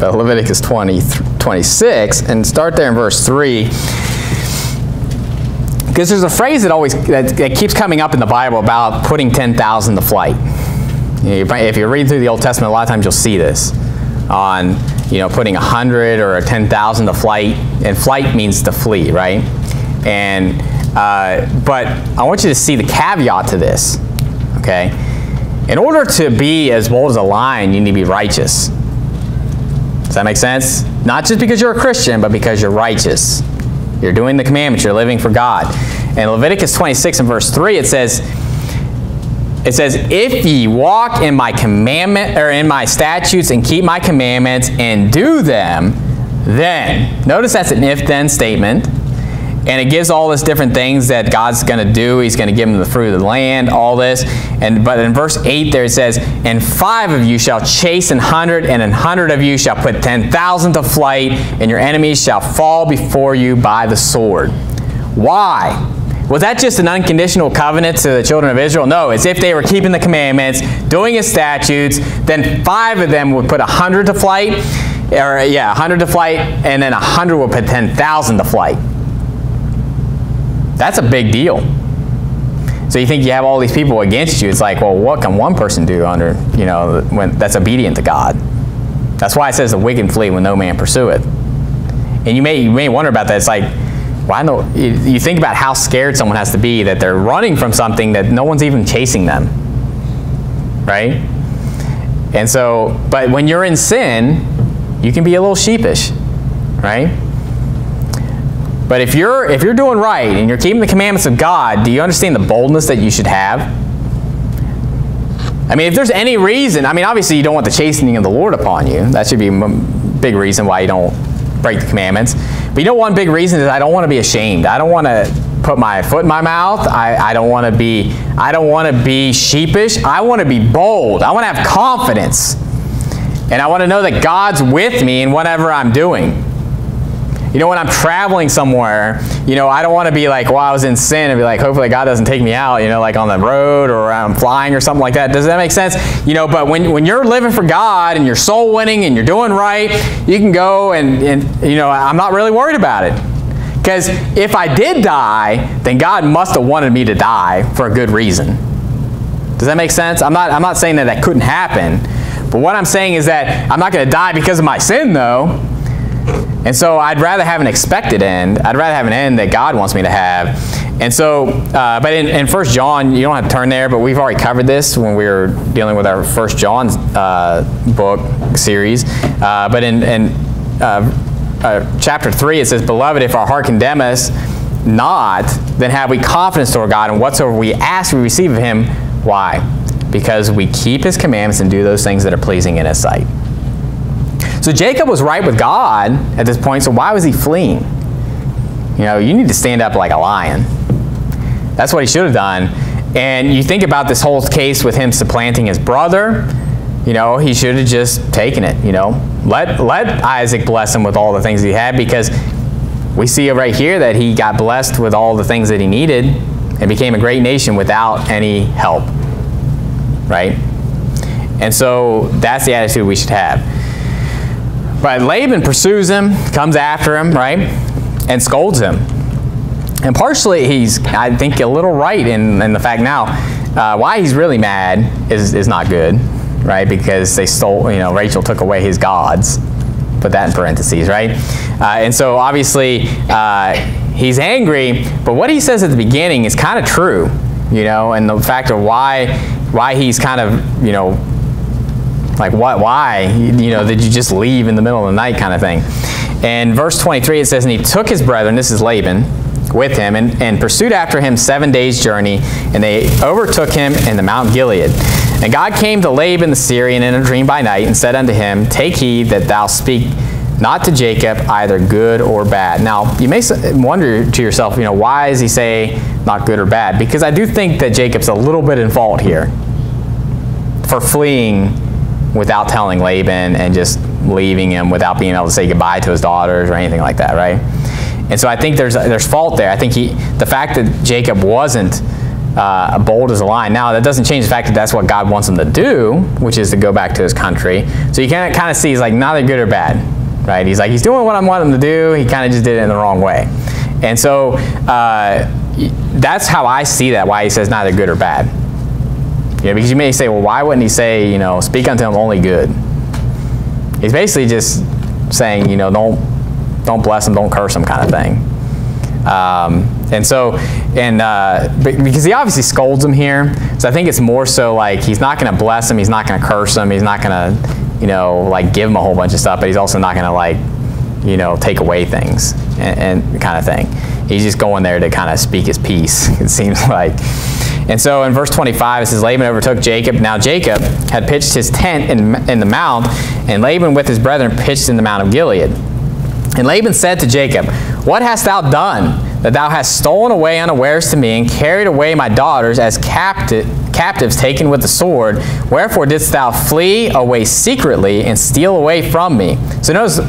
but Leviticus 26, and start there in verse 3. Because there's a phrase that keeps coming up in the Bible about putting 10,000 to flight. If you read through the Old Testament, a lot of times you'll see this on putting 100 or 10,000 to flight, and flight means to flee, right? And but I want you to see the caveat to this. Okay, in order to be as bold as a lion, you need to be righteous. Does that make sense? Not just because you're a Christian, but because you're righteous. You're doing the commandments. You're living for God. In Leviticus 26 and verse 3, it says, if ye walk in my commandment or in my statutes and keep my commandments and do them, then, notice that's an if-then statement, and it gives all this different things that God's going to do. He's going to give them the fruit of the land, all this. But in verse 8 there it says, and 5 of you shall chase 100, and 100 of you shall put 10,000 to flight, and your enemies shall fall before you by the sword. Why? Was that just an unconditional covenant to the children of Israel? No, it's if they were keeping the commandments, doing his statutes, then 5 of them would put 100 to flight, 100 to flight, and then 100 would put 10,000 to flight. That's a big deal. So you think you have all these people against you. It's like, well, what can one person do when that's obedient to God? That's why it says the wicked flee when no man pursueth. And you may wonder about that. It's like, why no? You think about how scared someone has to be that they're running from something that no one's even chasing them, right? And so, but when you're in sin, you can be a little sheepish, right? But if you're doing right and you're keeping the commandments of God, do you understand the boldness that you should have? I mean, if there's any reason, obviously you don't want the chastening of the Lord upon you. That should be a big reason why you don't break the commandments. But one big reason is I don't want to be ashamed. I don't want to put my foot in my mouth. I don't want to be sheepish. I want to be bold. I want to have confidence. And I want to know that God's with me in whatever I'm doing. When I'm traveling somewhere, I don't want to be like, well, I was in sin, and be like, hopefully God doesn't take me out, like on the road or I'm flying or something like that. Does that make sense? But when you're living for God and you're soul winning and you're doing right, you can go and I'm not really worried about it. Because if I did die, then God must have wanted me to die for a good reason. Does that make sense? I'm not saying that couldn't happen. But what I'm saying is that I'm not going to die because of my sin, though. And so I'd rather have an expected end. I'd rather have an end that God wants me to have. And so, but in 1 John, you don't have to turn there, but we've already covered this when we were dealing with our 1 John book series. But in chapter 3, it says, Beloved, if our heart condemn us not, then have we confidence toward God, and whatsoever we ask, we receive of him. Why? Because we keep his commandments and do those things that are pleasing in his sight. So Jacob was right with God at this point, so why was he fleeing? You need to stand up like a lion. That's what he should have done. And you think about this whole case with him supplanting his brother, he should have just taken it, Let Isaac bless him with all the things he had, because we see right here that he got blessed with all the things that he needed and became a great nation without any help, right? And so that's the attitude we should have. But Laban pursues him, comes after him, right, and scolds him. And partially he's, I think, a little right in the fact now, why he's really mad is not good, right, because they stole, Rachel took away his gods. Put that in parentheses, right? And so obviously he's angry, but what he says at the beginning is kind of true, and the fact of why he's kind of, like why, did you just leave in the middle of the night kind of thing. And verse 23, it says, and he took his brethren, this is Laban, with him, and pursued after him 7 days' journey, and they overtook him in the Mount Gilead. And God came to Laban the Syrian in a dream by night, and said unto him, Take heed that thou speak not to Jacob either good or bad. Now, you may wonder to yourself, why does he say not good or bad? Because I do think that Jacob's a little bit in fault here for fleeing without telling Laban and just leaving him without being able to say goodbye to his daughters or anything like that, right? And so I think there's fault there. I think the fact that Jacob wasn't bold as a lion. Now, that doesn't change the fact that that's what God wants him to do, which is to go back to his country. So you can kind of see he's like neither good or bad, right? He's like, he's doing what I want him to do. He kind of just did it in the wrong way. And so that's how I see that, why he says neither good or bad. Because you may say, well, why wouldn't he say, speak unto him only good? He's basically just saying, don't bless him, don't curse him kind of thing. Because he obviously scolds him here, so I think it's more so like he's not going to bless him, he's not going to curse him, he's not going to, give him a whole bunch of stuff, but he's also not going to, take away things and kind of thing. He's just going there to kind of speak his peace, it seems like. And so in verse 25, it says, Laban overtook Jacob. Now Jacob had pitched his tent in the mount, and Laban with his brethren pitched in the mount of Gilead. And Laban said to Jacob, What hast thou done, that thou hast stolen away unawares to me, and carried away my daughters as captives taken with the sword? Wherefore didst thou flee away secretly, and steal away from me? So notice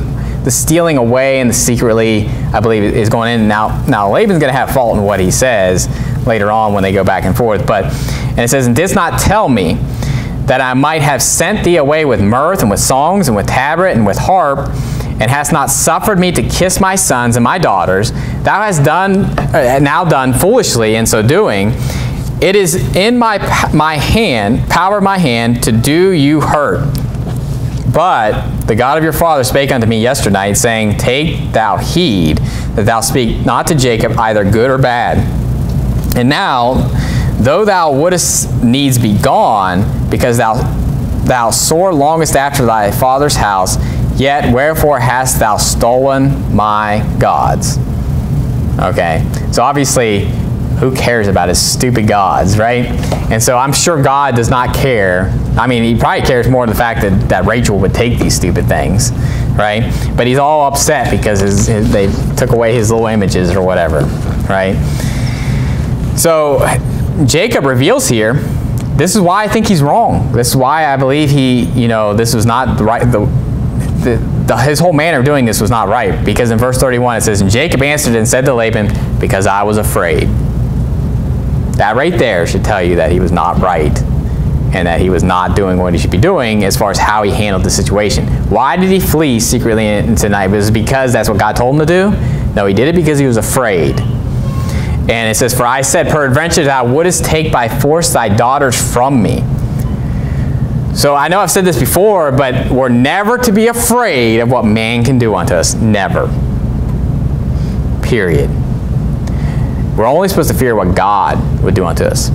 the stealing away and the secretly, I believe, is going in. Now Laban's going to have fault in what he says later on when they go back and forth. And it says, And didst not tell me that I might have sent thee away with mirth, and with songs, and with tabret, and with harp, and hast not suffered me to kiss my sons and my daughters? Thou hast now done foolishly in so doing. It is in my power of my hand to do you hurt. But the God of your father spake unto me yesternight, saying, Take thou heed that thou speak not to Jacob either good or bad. And now, though thou wouldest needs be gone, because thou sore longest after thy father's house, yet wherefore hast thou stolen my gods? Okay, so obviously, who cares about his stupid gods, right? And so I'm sure God does not care. I mean, he probably cares more the fact that Rachel would take these stupid things, right? But he's all upset because they took away his little images or whatever, right? So Jacob reveals here, this is why I think he's wrong. This is why I believe this was not the right, his whole manner of doing this was not right. Because in verse 31 it says, And Jacob answered and said to Laban, Because I was afraid. That right there should tell you that he was not right, and that he was not doing what he should be doing as far as how he handled the situation. Why did he flee secretly into the night? Was it because that's what God told him to do? No, he did it because he was afraid. And it says, For I said, Peradventure thou wouldest take by force thy daughters from me. So I know I've said this before, but we're never to be afraid of what man can do unto us. Never. Period. We're only supposed to fear what God would do unto us.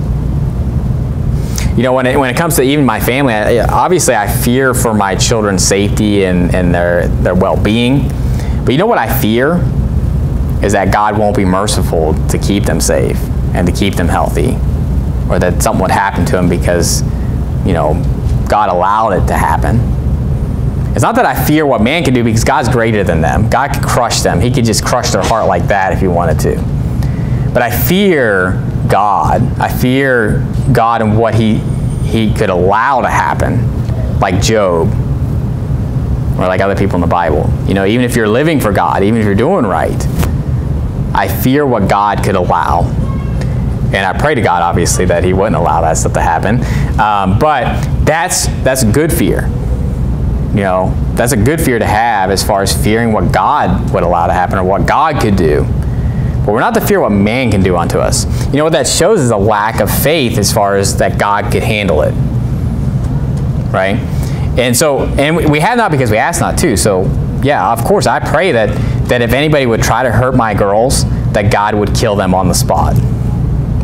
When it comes to even my family, obviously I fear for my children's safety and their well-being. But you know what I fear? Is that God won't be merciful to keep them safe and to keep them healthy. Or that something would happen to them because, God allowed it to happen. It's not that I fear what man can do, because God's greater than them. God could crush them. He could just crush their heart like that if he wanted to. But I fear God. I fear God and what he could allow to happen, like Job, or like other people in the Bible. Even if you're living for God, even if you're doing right, I fear what God could allow. And I pray to God, obviously, that he wouldn't allow that stuff to happen. But that's good fear. That's a good fear to have as far as fearing what God would allow to happen or what God could do. But we're not to fear what man can do unto us. What that shows is a lack of faith as far as that God could handle it. Right? And we have not because we ask not to. So, yeah, of course, I pray that if anybody would try to hurt my girls, that God would kill them on the spot.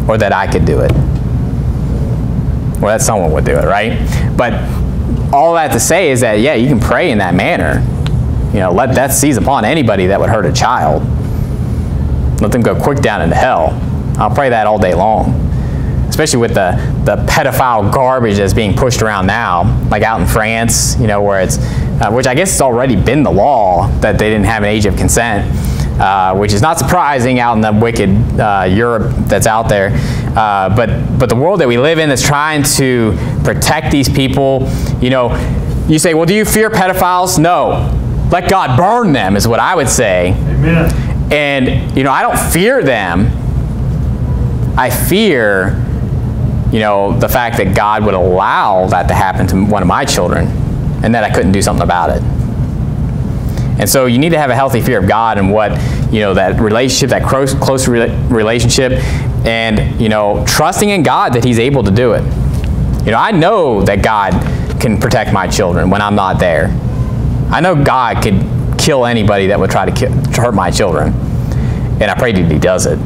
Or that I could do it. Or that someone would do it, right? But all that to say is that, yeah, you can pray in that manner. Let death seize upon anybody that would hurt a child. Let them go quick down into hell. I'll pray that all day long. especially with the pedophile garbage that's being pushed around now, like out in France, you know, where it's, which I guess it's already been the law that they didn't have an age of consent, which is not surprising out in the wicked Europe that's out there. But the world that we live in is trying to protect these people. You know, you say, well, do you fear pedophiles? No. Let God burn them is what I would say. Amen. And, you know, I don't fear them. I fear, you know, the fact that God would allow that to happen to one of my children and that I couldn't do something about it. And so you need to have a healthy fear of God and what, you know, that relationship, that close relationship, and, you know, trusting in God that He's able to do it. You know, I know that God can protect my children when I'm not there. I know God could kill anybody that would try to hurt my children, and I pray that He does it.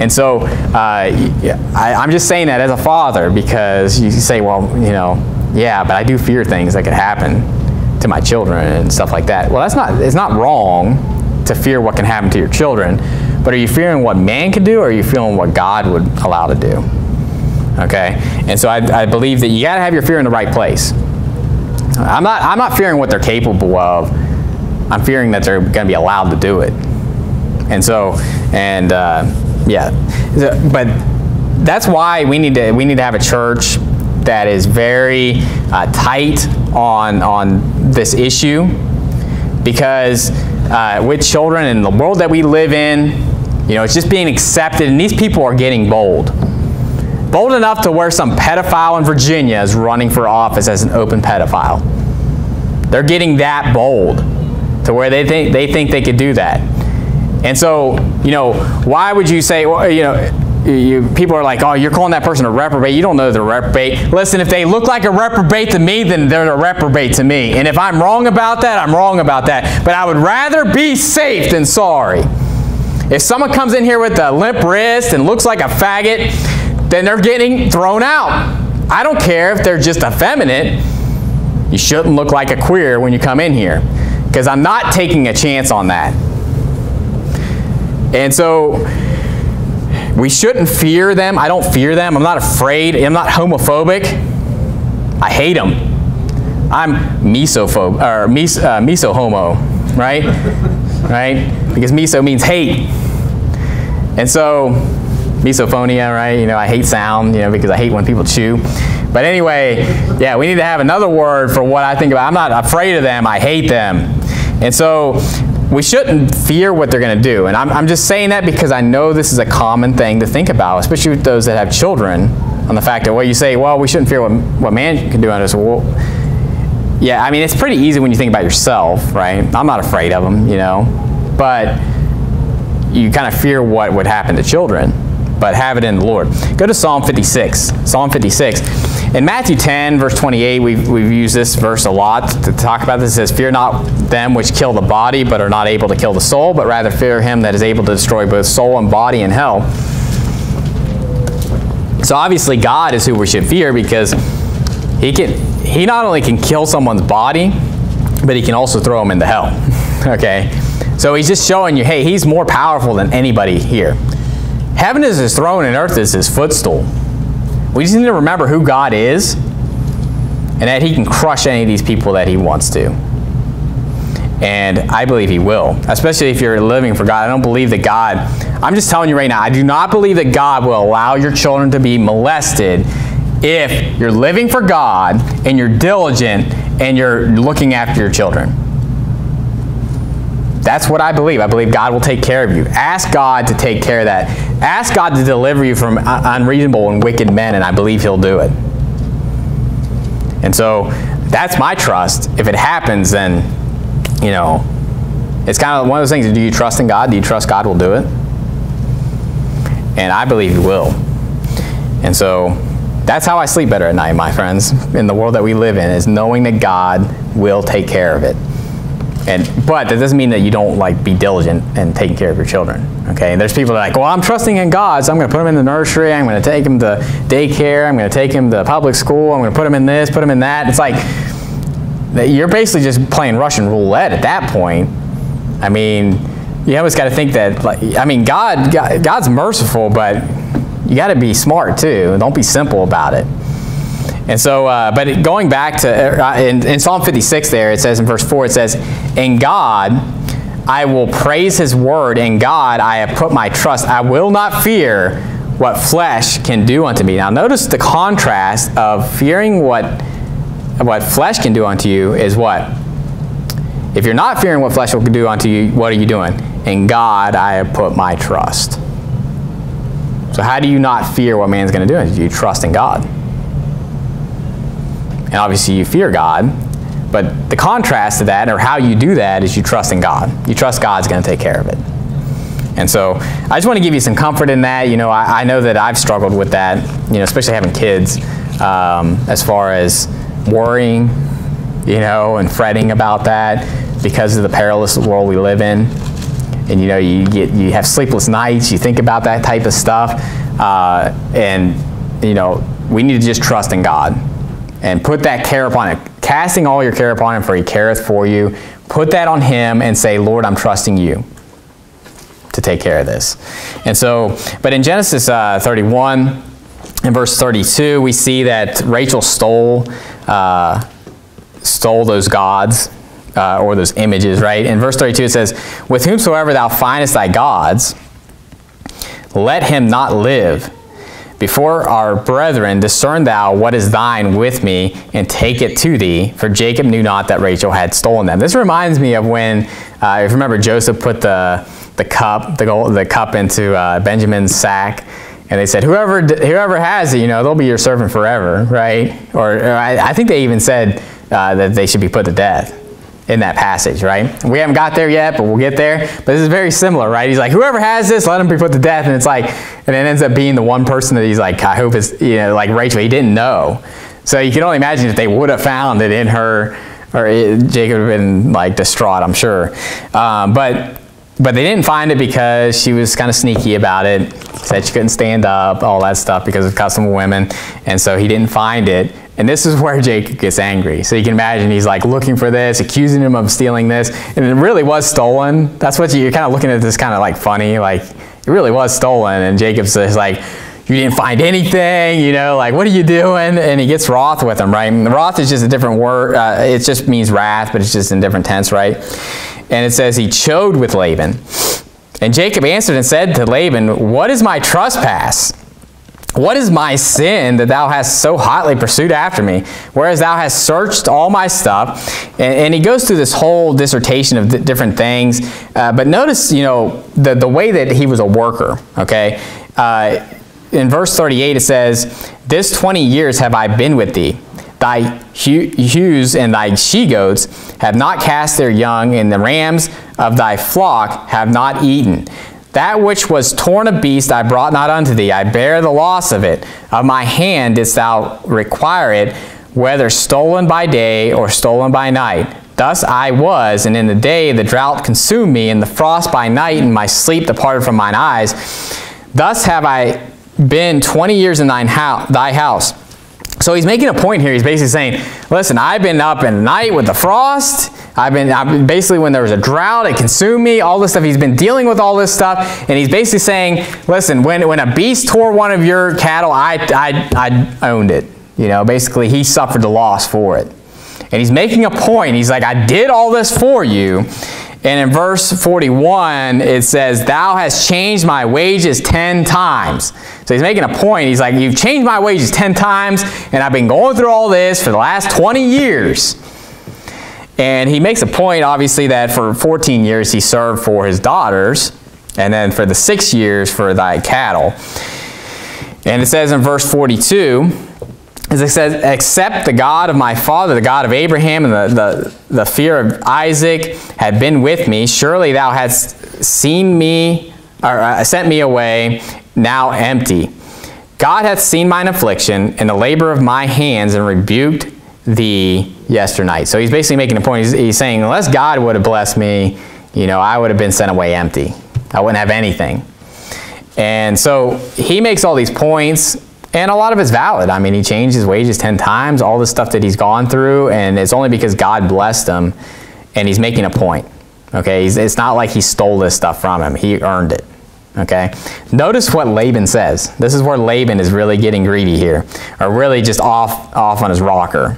And so I'm just saying that as a father, because you say, well, you know, yeah, but I do fear things that could happen to my children and stuff like that. Well, it's not wrong to fear what can happen to your children, but are you fearing what man can do, or are you fearing what God would allow to do? Okay? And so I believe that you got to have your fear in the right place. I'm not fearing what they're capable of. I'm fearing that they're going to be allowed to do it. And so, yeah, but that's why we need to have a church that is very tight on this issue, because with children and the world that we live in, you know, it's just being accepted, and these people are getting bold enough to where some pedophile in Virginia is running for office as an open pedophile. They're getting that bold to where they think they could do that. And so, you know, why would you say, well, you know, people are like, oh, you're calling that person a reprobate. You don't know they're a reprobate. Listen, if they look like a reprobate to me, then they're a reprobate to me. And if I'm wrong about that, I'm wrong about that. But I would rather be safe than sorry. If someone comes in here with a limp wrist and looks like a faggot, then they're getting thrown out. I don't care if they're just effeminate. You shouldn't look like a queer when you come in here, because I'm not taking a chance on that. And so we shouldn't fear them. I don't fear them. I'm not afraid. I'm not homophobic. I hate them. I'm mesophobe, or meso-homo, right? Right? Because meso means hate. And so, misophonia, right? You know, I hate sound, you know, because I hate when people chew. But anyway, yeah, we need to have another word for what I think about. I'm not afraid of them. I hate them. And so we shouldn't fear what they're going to do. And I'm just saying that because I know this is a common thing to think about, especially with those that have children, on the fact that, well, you say, well, we shouldn't fear what man can do on us. Well, yeah, I mean, it's pretty easy when you think about yourself, right? I'm not afraid of them, you know. But you kind of fear what would happen to children. But have it in the Lord. Go to Psalm 56. Psalm 56. In Matthew 10, verse 28, we've used this verse a lot to talk about this. It says, fear not them which kill the body, but are not able to kill the soul, but rather fear him that is able to destroy both soul and body in hell. So obviously God is who we should fear, because he not only can kill someone's body, but he can also throw them into hell. Okay? So he's just showing you, hey, he's more powerful than anybody here. Heaven is his throne and earth is his footstool. We just need to remember who God is, and that he can crush any of these people that he wants to. And I believe he will, especially if you're living for God. I don't believe that God, I'm just telling you right now, I do not believe that God will allow your children to be molested if you're living for God and you're diligent and you're looking after your children. That's what I believe. I believe God will take care of you. Ask God to take care of that. Ask God to deliver you from unreasonable and wicked men, and I believe he'll do it. And so that's my trust. If it happens, then, you know, it's kind of one of those things. Do you trust in God? Do you trust God will do it? And I believe he will. And so that's how I sleep better at night, my friends, in the world that we live in, is knowing that God will take care of it. But that doesn't mean that you don't be diligent and taking care of your children. Okay, and there's people that are like, well, I'm trusting in God, so I'm going to put them in the nursery, I'm going to take them to daycare, I'm going to take them to public school, I'm going to put them in this, put them in that. It's like, you're basically just playing Russian roulette at that point. I mean, you always got to think that, I mean, God's merciful, but you got to be smart too. Don't be simple about it. And so, but going back to, in Psalm 56 there, it says in verse 4, it says, in God I will praise his word. In God I have put my trust. I will not fear what flesh can do unto me. Now notice the contrast of fearing what flesh can do unto you is what? If you're not fearing what flesh will do unto you, what are you doing? In God I have put my trust. So how do you not fear what man's going to do unto you? You trust in God. And obviously you fear God, but the contrast to that, or how you do that, is you trust in God. You trust God's going to take care of it. And so I just want to give you some comfort in that. You know, I know that I've struggled with that, you know, especially having kids, as far as worrying, you know, and fretting about that because of the perilous world we live in. And, you know, you have sleepless nights, you think about that type of stuff. And, you know, we need to just trust in God. And put that care upon it. Casting all your care upon him, for he careth for you. Put that on him and say, Lord, I'm trusting you to take care of this. And so, but in Genesis 31, in verse 32, we see that Rachel stole those gods, or those images, right? In verse 32 it says, with whomsoever thou findest thy gods, let him not live. Before our brethren, discern thou what is thine with me, and take it to thee. For Jacob knew not that Rachel had stolen them. This reminds me of when, if you remember, Joseph put the cup into Benjamin's sack, and they said, whoever has it, you know, they'll be your servant forever, right? Or I think they even said that they should be put to death in that passage, right? We haven't got there yet, but we'll get there. But this is very similar, right? He's like, whoever has this, let him be put to death. And it's like, and it ends up being the one person that he's like, I hope is, you know, like Rachel, he didn't know. So you can only imagine if they would have found it in her, or Jacob would have been like distraught, I'm sure. But they didn't find it because she was kind of sneaky about it. Said she couldn't stand up, all that stuff because of custom of women. And so he didn't find it. And this is where Jacob gets angry. So you can imagine he's like looking for this, accusing him of stealing this. And it really was stolen. That's what you're kind of looking at this kind of like funny. Like it really was stolen. And Jacob says like, you didn't find anything, you know, like what are you doing? And he gets wroth with him, right? And wrath is just a different word. It just means wrath, but it's just in different tense, right? And it says he chode with Laban. And Jacob answered and said to Laban, what is my trespass? What is my sin that thou hast so hotly pursued after me, whereas thou hast searched all my stuff? And he goes through this whole dissertation of different things. But notice, you know, the way that he was a worker, okay? In verse 38 it says, this 20 years have I been with thee. Thy ewes and thy she-goats have not cast their young, and the rams of thy flock have not eaten. That which was torn of beast I brought not unto thee. I bear the loss of it. Of my hand didst thou require it, whether stolen by day or stolen by night. Thus I was, and in the day the drought consumed me, and the frost by night, and my sleep departed from mine eyes. Thus have I been 20 years in thy house. So he's making a point here. He's basically saying, listen, I've been up in the night with the frost. I've been basically, when there was a drought, it consumed me, all this stuff. He's been dealing with all this stuff. And he's basically saying, listen, when a beast tore one of your cattle, I owned it. You know, basically he suffered the loss for it. And he's making a point. He's like, I did all this for you. And in verse 41, it says, thou hast changed my wages 10 times. So he's making a point. He's like, you've changed my wages 10 times, and I've been going through all this for the last 20 years. And he makes a point, obviously, that for 14 years he served for his daughters, and then for the 6 years for thy cattle. And it says in verse 42, as it says, except the God of my father, the God of Abraham, and the fear of Isaac had been with me, surely thou hadst seen me, or sent me away, now empty. God hath seen mine affliction and the labor of my hands, and rebuked thee yesternight. So he's basically making a point. He's saying, unless God would have blessed me, you know, I would have been sent away empty. I wouldn't have anything. And so he makes all these points. And a lot of it's valid. I mean, he changed his wages 10 times, all the stuff that he's gone through, and it's only because God blessed him, and he's making a point. Okay, it's not like he stole this stuff from him. He earned it. Okay, notice what Laban says. This is where Laban is really getting greedy here, or really just off on his rocker.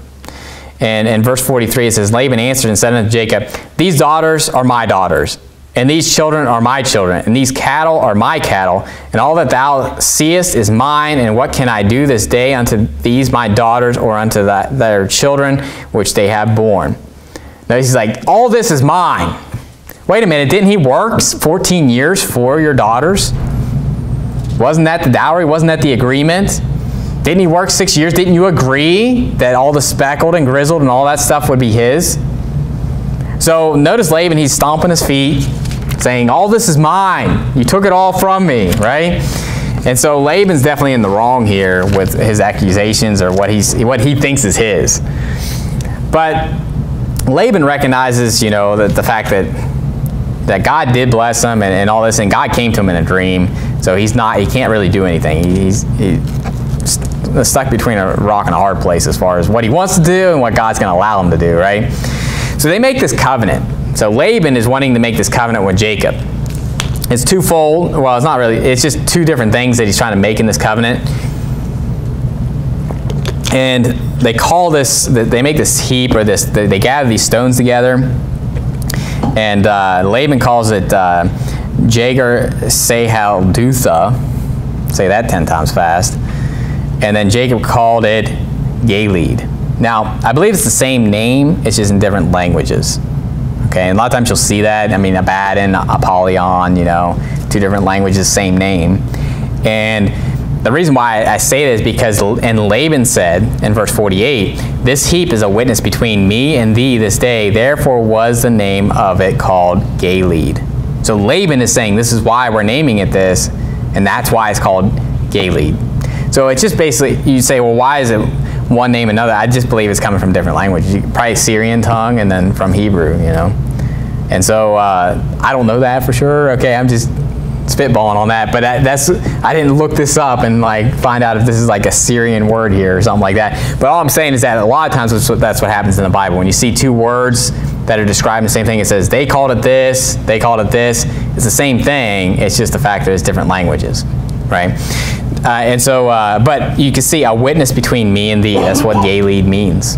And in verse 43 it says, Laban answered and said unto Jacob, these daughters are my daughters, and these children are my children, and these cattle are my cattle, and all that thou seest is mine, and what can I do this day unto these my daughters, or unto their children which they have borne? Now he's like, all this is mine. Wait a minute, didn't he work 14 years for your daughters? Wasn't that the dowry? Wasn't that the agreement? Didn't he work 6 years? Didn't you agree that all the speckled and grizzled and all that stuff would be his? So notice Laban, he's stomping his feet, saying, all this is mine. You took it all from me, right? And so Laban's definitely in the wrong here with his accusations, or what he thinks is his. But Laban recognizes, you know, that the fact that God did bless him and all this, and God came to him in a dream. So he can't really do anything. He's stuck between a rock and a hard place as far as what he wants to do and what God's going to allow him to do, right? So they make this covenant. So Laban is wanting to make this covenant with Jacob. It's twofold. Well, it's not really. It's just two different things that he's trying to make in this covenant. And they call this, they make this heap, or this, they gather these stones together. And Laban calls it Jagar-Sahal-Dutha. Say that 10 times fast. And then Jacob called it Gilead. Now, I believe it's the same name, it's just in different languages. Okay, and a lot of times you'll see that. I mean, Abaddon, Apollyon, you know, two different languages, same name. And the reason why I say this is because, and Laban said in verse 48, this heap is a witness between me and thee this day, therefore was the name of it called Gilead. So Laban is saying this is why we're naming it this, and that's why it's called Gilead. So it's just basically, you say, well, why is it one name another? I just believe it's coming from different languages. Probably Syrian tongue and then from Hebrew, you know. And so I don't know that for sure. Okay, I'm just spitballing on that, but I didn't look this up and like find out if this is like a Syrian word here or something like that. But all I'm saying is that a lot of times that's what happens in the Bible. When you see two words that are describing the same thing, it says they called it this, they called it this. It's the same thing. It's just the fact that it's different languages, right? And so, but you can see a witness between me and thee. That's what Gilead means,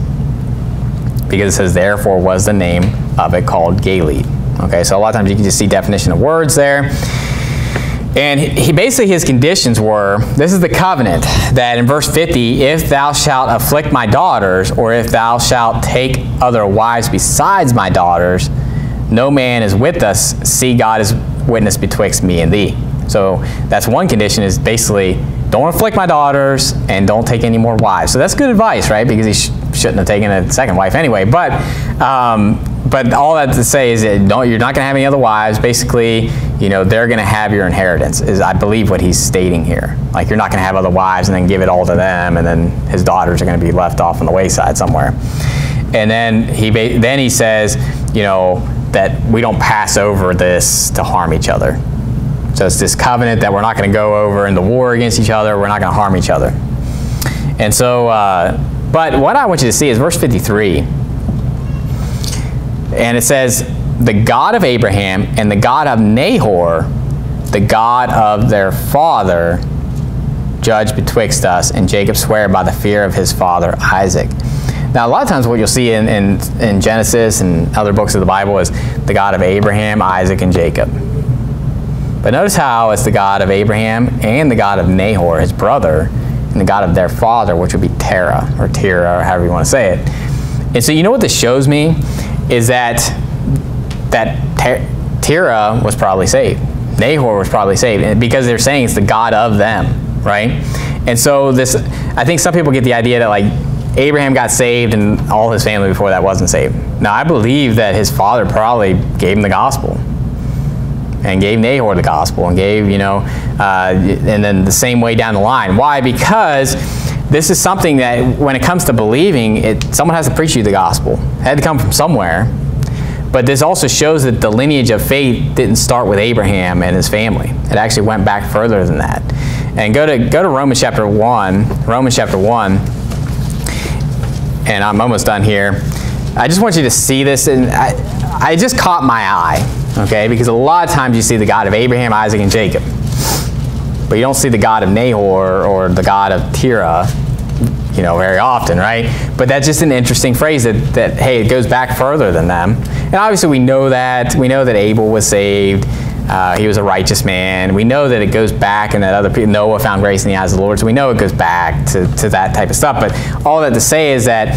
because it says therefore was the name of it called Gilead. Okay, so a lot of times you can just see definition of words there. And his conditions were, this is the covenant, that in verse 50, if thou shalt afflict my daughters, or if thou shalt take other wives besides my daughters, no man is with us, see God is witness betwixt me and thee. So that's one condition, is basically don't afflict my daughters and don't take any more wives. So that's good advice, right? Because he shouldn't have taken a second wife anyway. But all that to say is that you're not going to have any other wives. Basically, you know, they're going to have your inheritance, is I believe what he's stating here. Like, you're not going to have other wives and then give it all to them, and then his daughters are going to be left off on the wayside somewhere. And then he says, you know, that we don't pass over this to harm each other. So it's this covenant that we're not going to go over into war against each other. We're not going to harm each other. And so, but what I want you to see is verse 53. And it says, the God of Abraham and the God of Nahor, the God of their father, judge betwixt us, and Jacob sware by the fear of his father Isaac. Now, a lot of times what you'll see in Genesis and other books of the Bible is the God of Abraham, Isaac, and Jacob. But notice how it's the God of Abraham and the God of Nahor, his brother, and the God of their father, which would be Terah, or however you want to say it. And so you know what this shows me is that Terah was probably saved. Nahor was probably saved, because they're saying it's the God of them, right? And so I think some people get the idea that like Abraham got saved and all his family before that wasn't saved. Now, I believe that his father probably gave him the gospel, and gave Nahor the gospel, and gave, you know, and then the same way down the line. Why? Because this is something that when it comes to believing, someone has to preach you the gospel. It had to come from somewhere. But this also shows that the lineage of faith didn't start with Abraham and his family. It actually went back further than that. And go to Romans chapter 1. Romans chapter 1. And I'm almost done here. I just want you to see this, and I just caught my eye, okay? Because a lot of times you see the God of Abraham, Isaac, and Jacob. but you don't see the God of Nahor or the God of Terah, very often, right? But that's just an interesting phrase that hey, it goes back further than them. And obviously we know that Abel was saved. He was a righteous man. We know that it goes back, and that other people, Noah found grace in the eyes of the Lord. So we know it goes back to that type of stuff. But all that to say is that,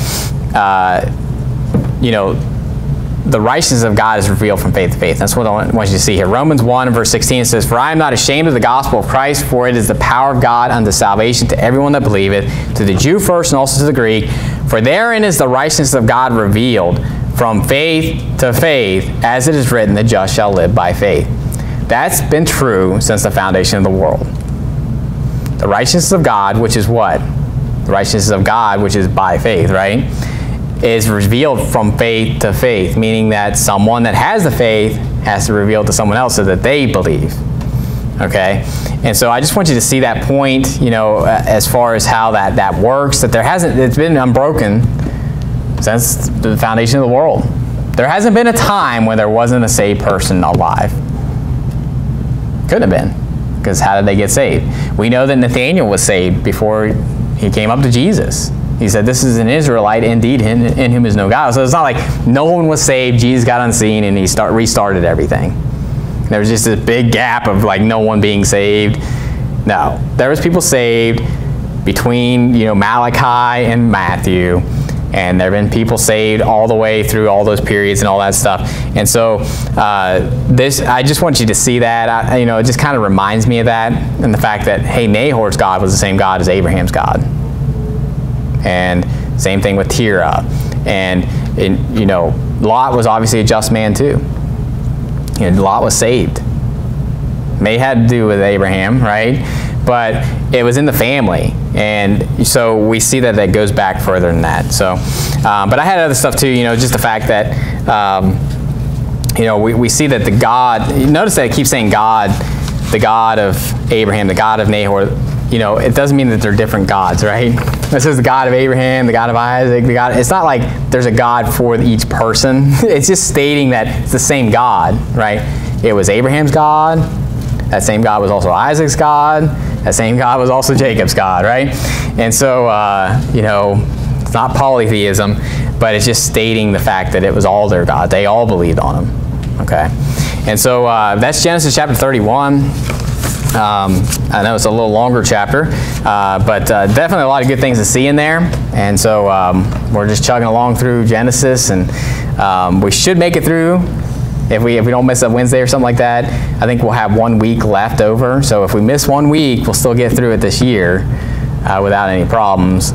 the righteousness of God is revealed from faith to faith. That's what I want you to see here. Romans 1 and verse 16 says, "For I am not ashamed of the gospel of Christ, for it is the power of God unto salvation to everyone that believeth, to the Jew first and also to the Greek. For therein is the righteousness of God revealed from faith to faith, as it is written, the just shall live by faith." That's been true since the foundation of the world. The righteousness of God, which is what? The righteousness of God, which is by faith, right? Is revealed from faith to faith, meaning that someone that has the faith has to reveal it to someone else so that they believe. Okay? And so I just want you to see that point, as far as how that works, that it's been unbroken since the foundation of the world. There hasn't been a time when there wasn't a saved person alive. Couldn't have been, because how did they get saved? We know that Nathaniel was saved before he came up to Jesus. He said, "This is an Israelite indeed, in whom is no God." So it's not like no one was saved, Jesus got on scene, and he restarted everything. There was just a big gap of no one being saved. No, there was people saved between Malachi and Matthew, and there have been people saved all the way through all those periods and all that stuff. And so I just want you to see that. It just kind of reminds me of that, and the fact that, hey, Nahor's God was the same God as Abraham's God. And same thing with Terah. And Lot was obviously a just man too. Lot was saved. May had to do with Abraham, right? But it was in the family. And so we see that goes back further than that. So, but I had other stuff too, just the fact that, we see that the God, notice that it keeps saying God, the God of Abraham, the God of Nahor. It doesn't mean that they're different gods, right? This is the God of Abraham, the God of Isaac, the God. It's not like there's a God for each person. It's just stating that it's the same God, right? It was Abraham's God. That same God was also Isaac's God. That same God was also Jacob's God, right? And so, it's not polytheism, but it's just stating the fact that it was all their God. They all believed on him, okay? And so that's Genesis chapter 31. I know it's a little longer chapter, but definitely a lot of good things to see in there. And so we're just chugging along through Genesis, and we should make it through. If we don't miss a Wednesday or something like that, I think we'll have 1 week left over. So if we miss 1 week, we'll still get through it this year without any problems.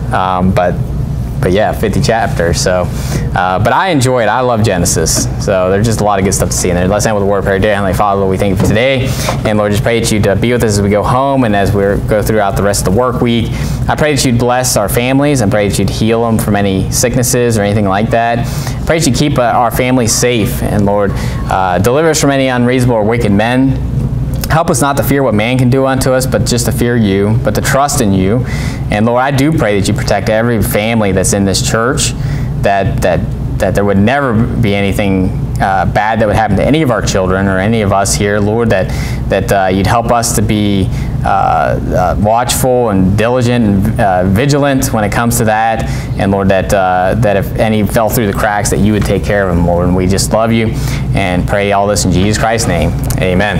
But yeah, 50 chapters. So, but I enjoy it. I love Genesis. So there's just a lot of good stuff to see in there. Let's end with a word of prayer. Dear Heavenly Father, Lord, we thank you for today. And Lord, just pray that you'd be with us as we go home and as we go throughout the rest of the work week. I pray that you'd bless our families and pray that you'd heal them from any sicknesses or anything like that. Pray that you keep our families safe. And Lord, deliver us from any unreasonable or wicked men. Help us not to fear what man can do unto us, but just to fear you, but to trust in you. And Lord, I do pray that you protect every family that's in this church, that there would never be anything bad that would happen to any of our children or any of us here. Lord, that you'd help us to be watchful and diligent and vigilant when it comes to that. And Lord, that if any fell through the cracks, that you would take care of them, Lord. And we just love you and pray all this in Jesus Christ's name. Amen.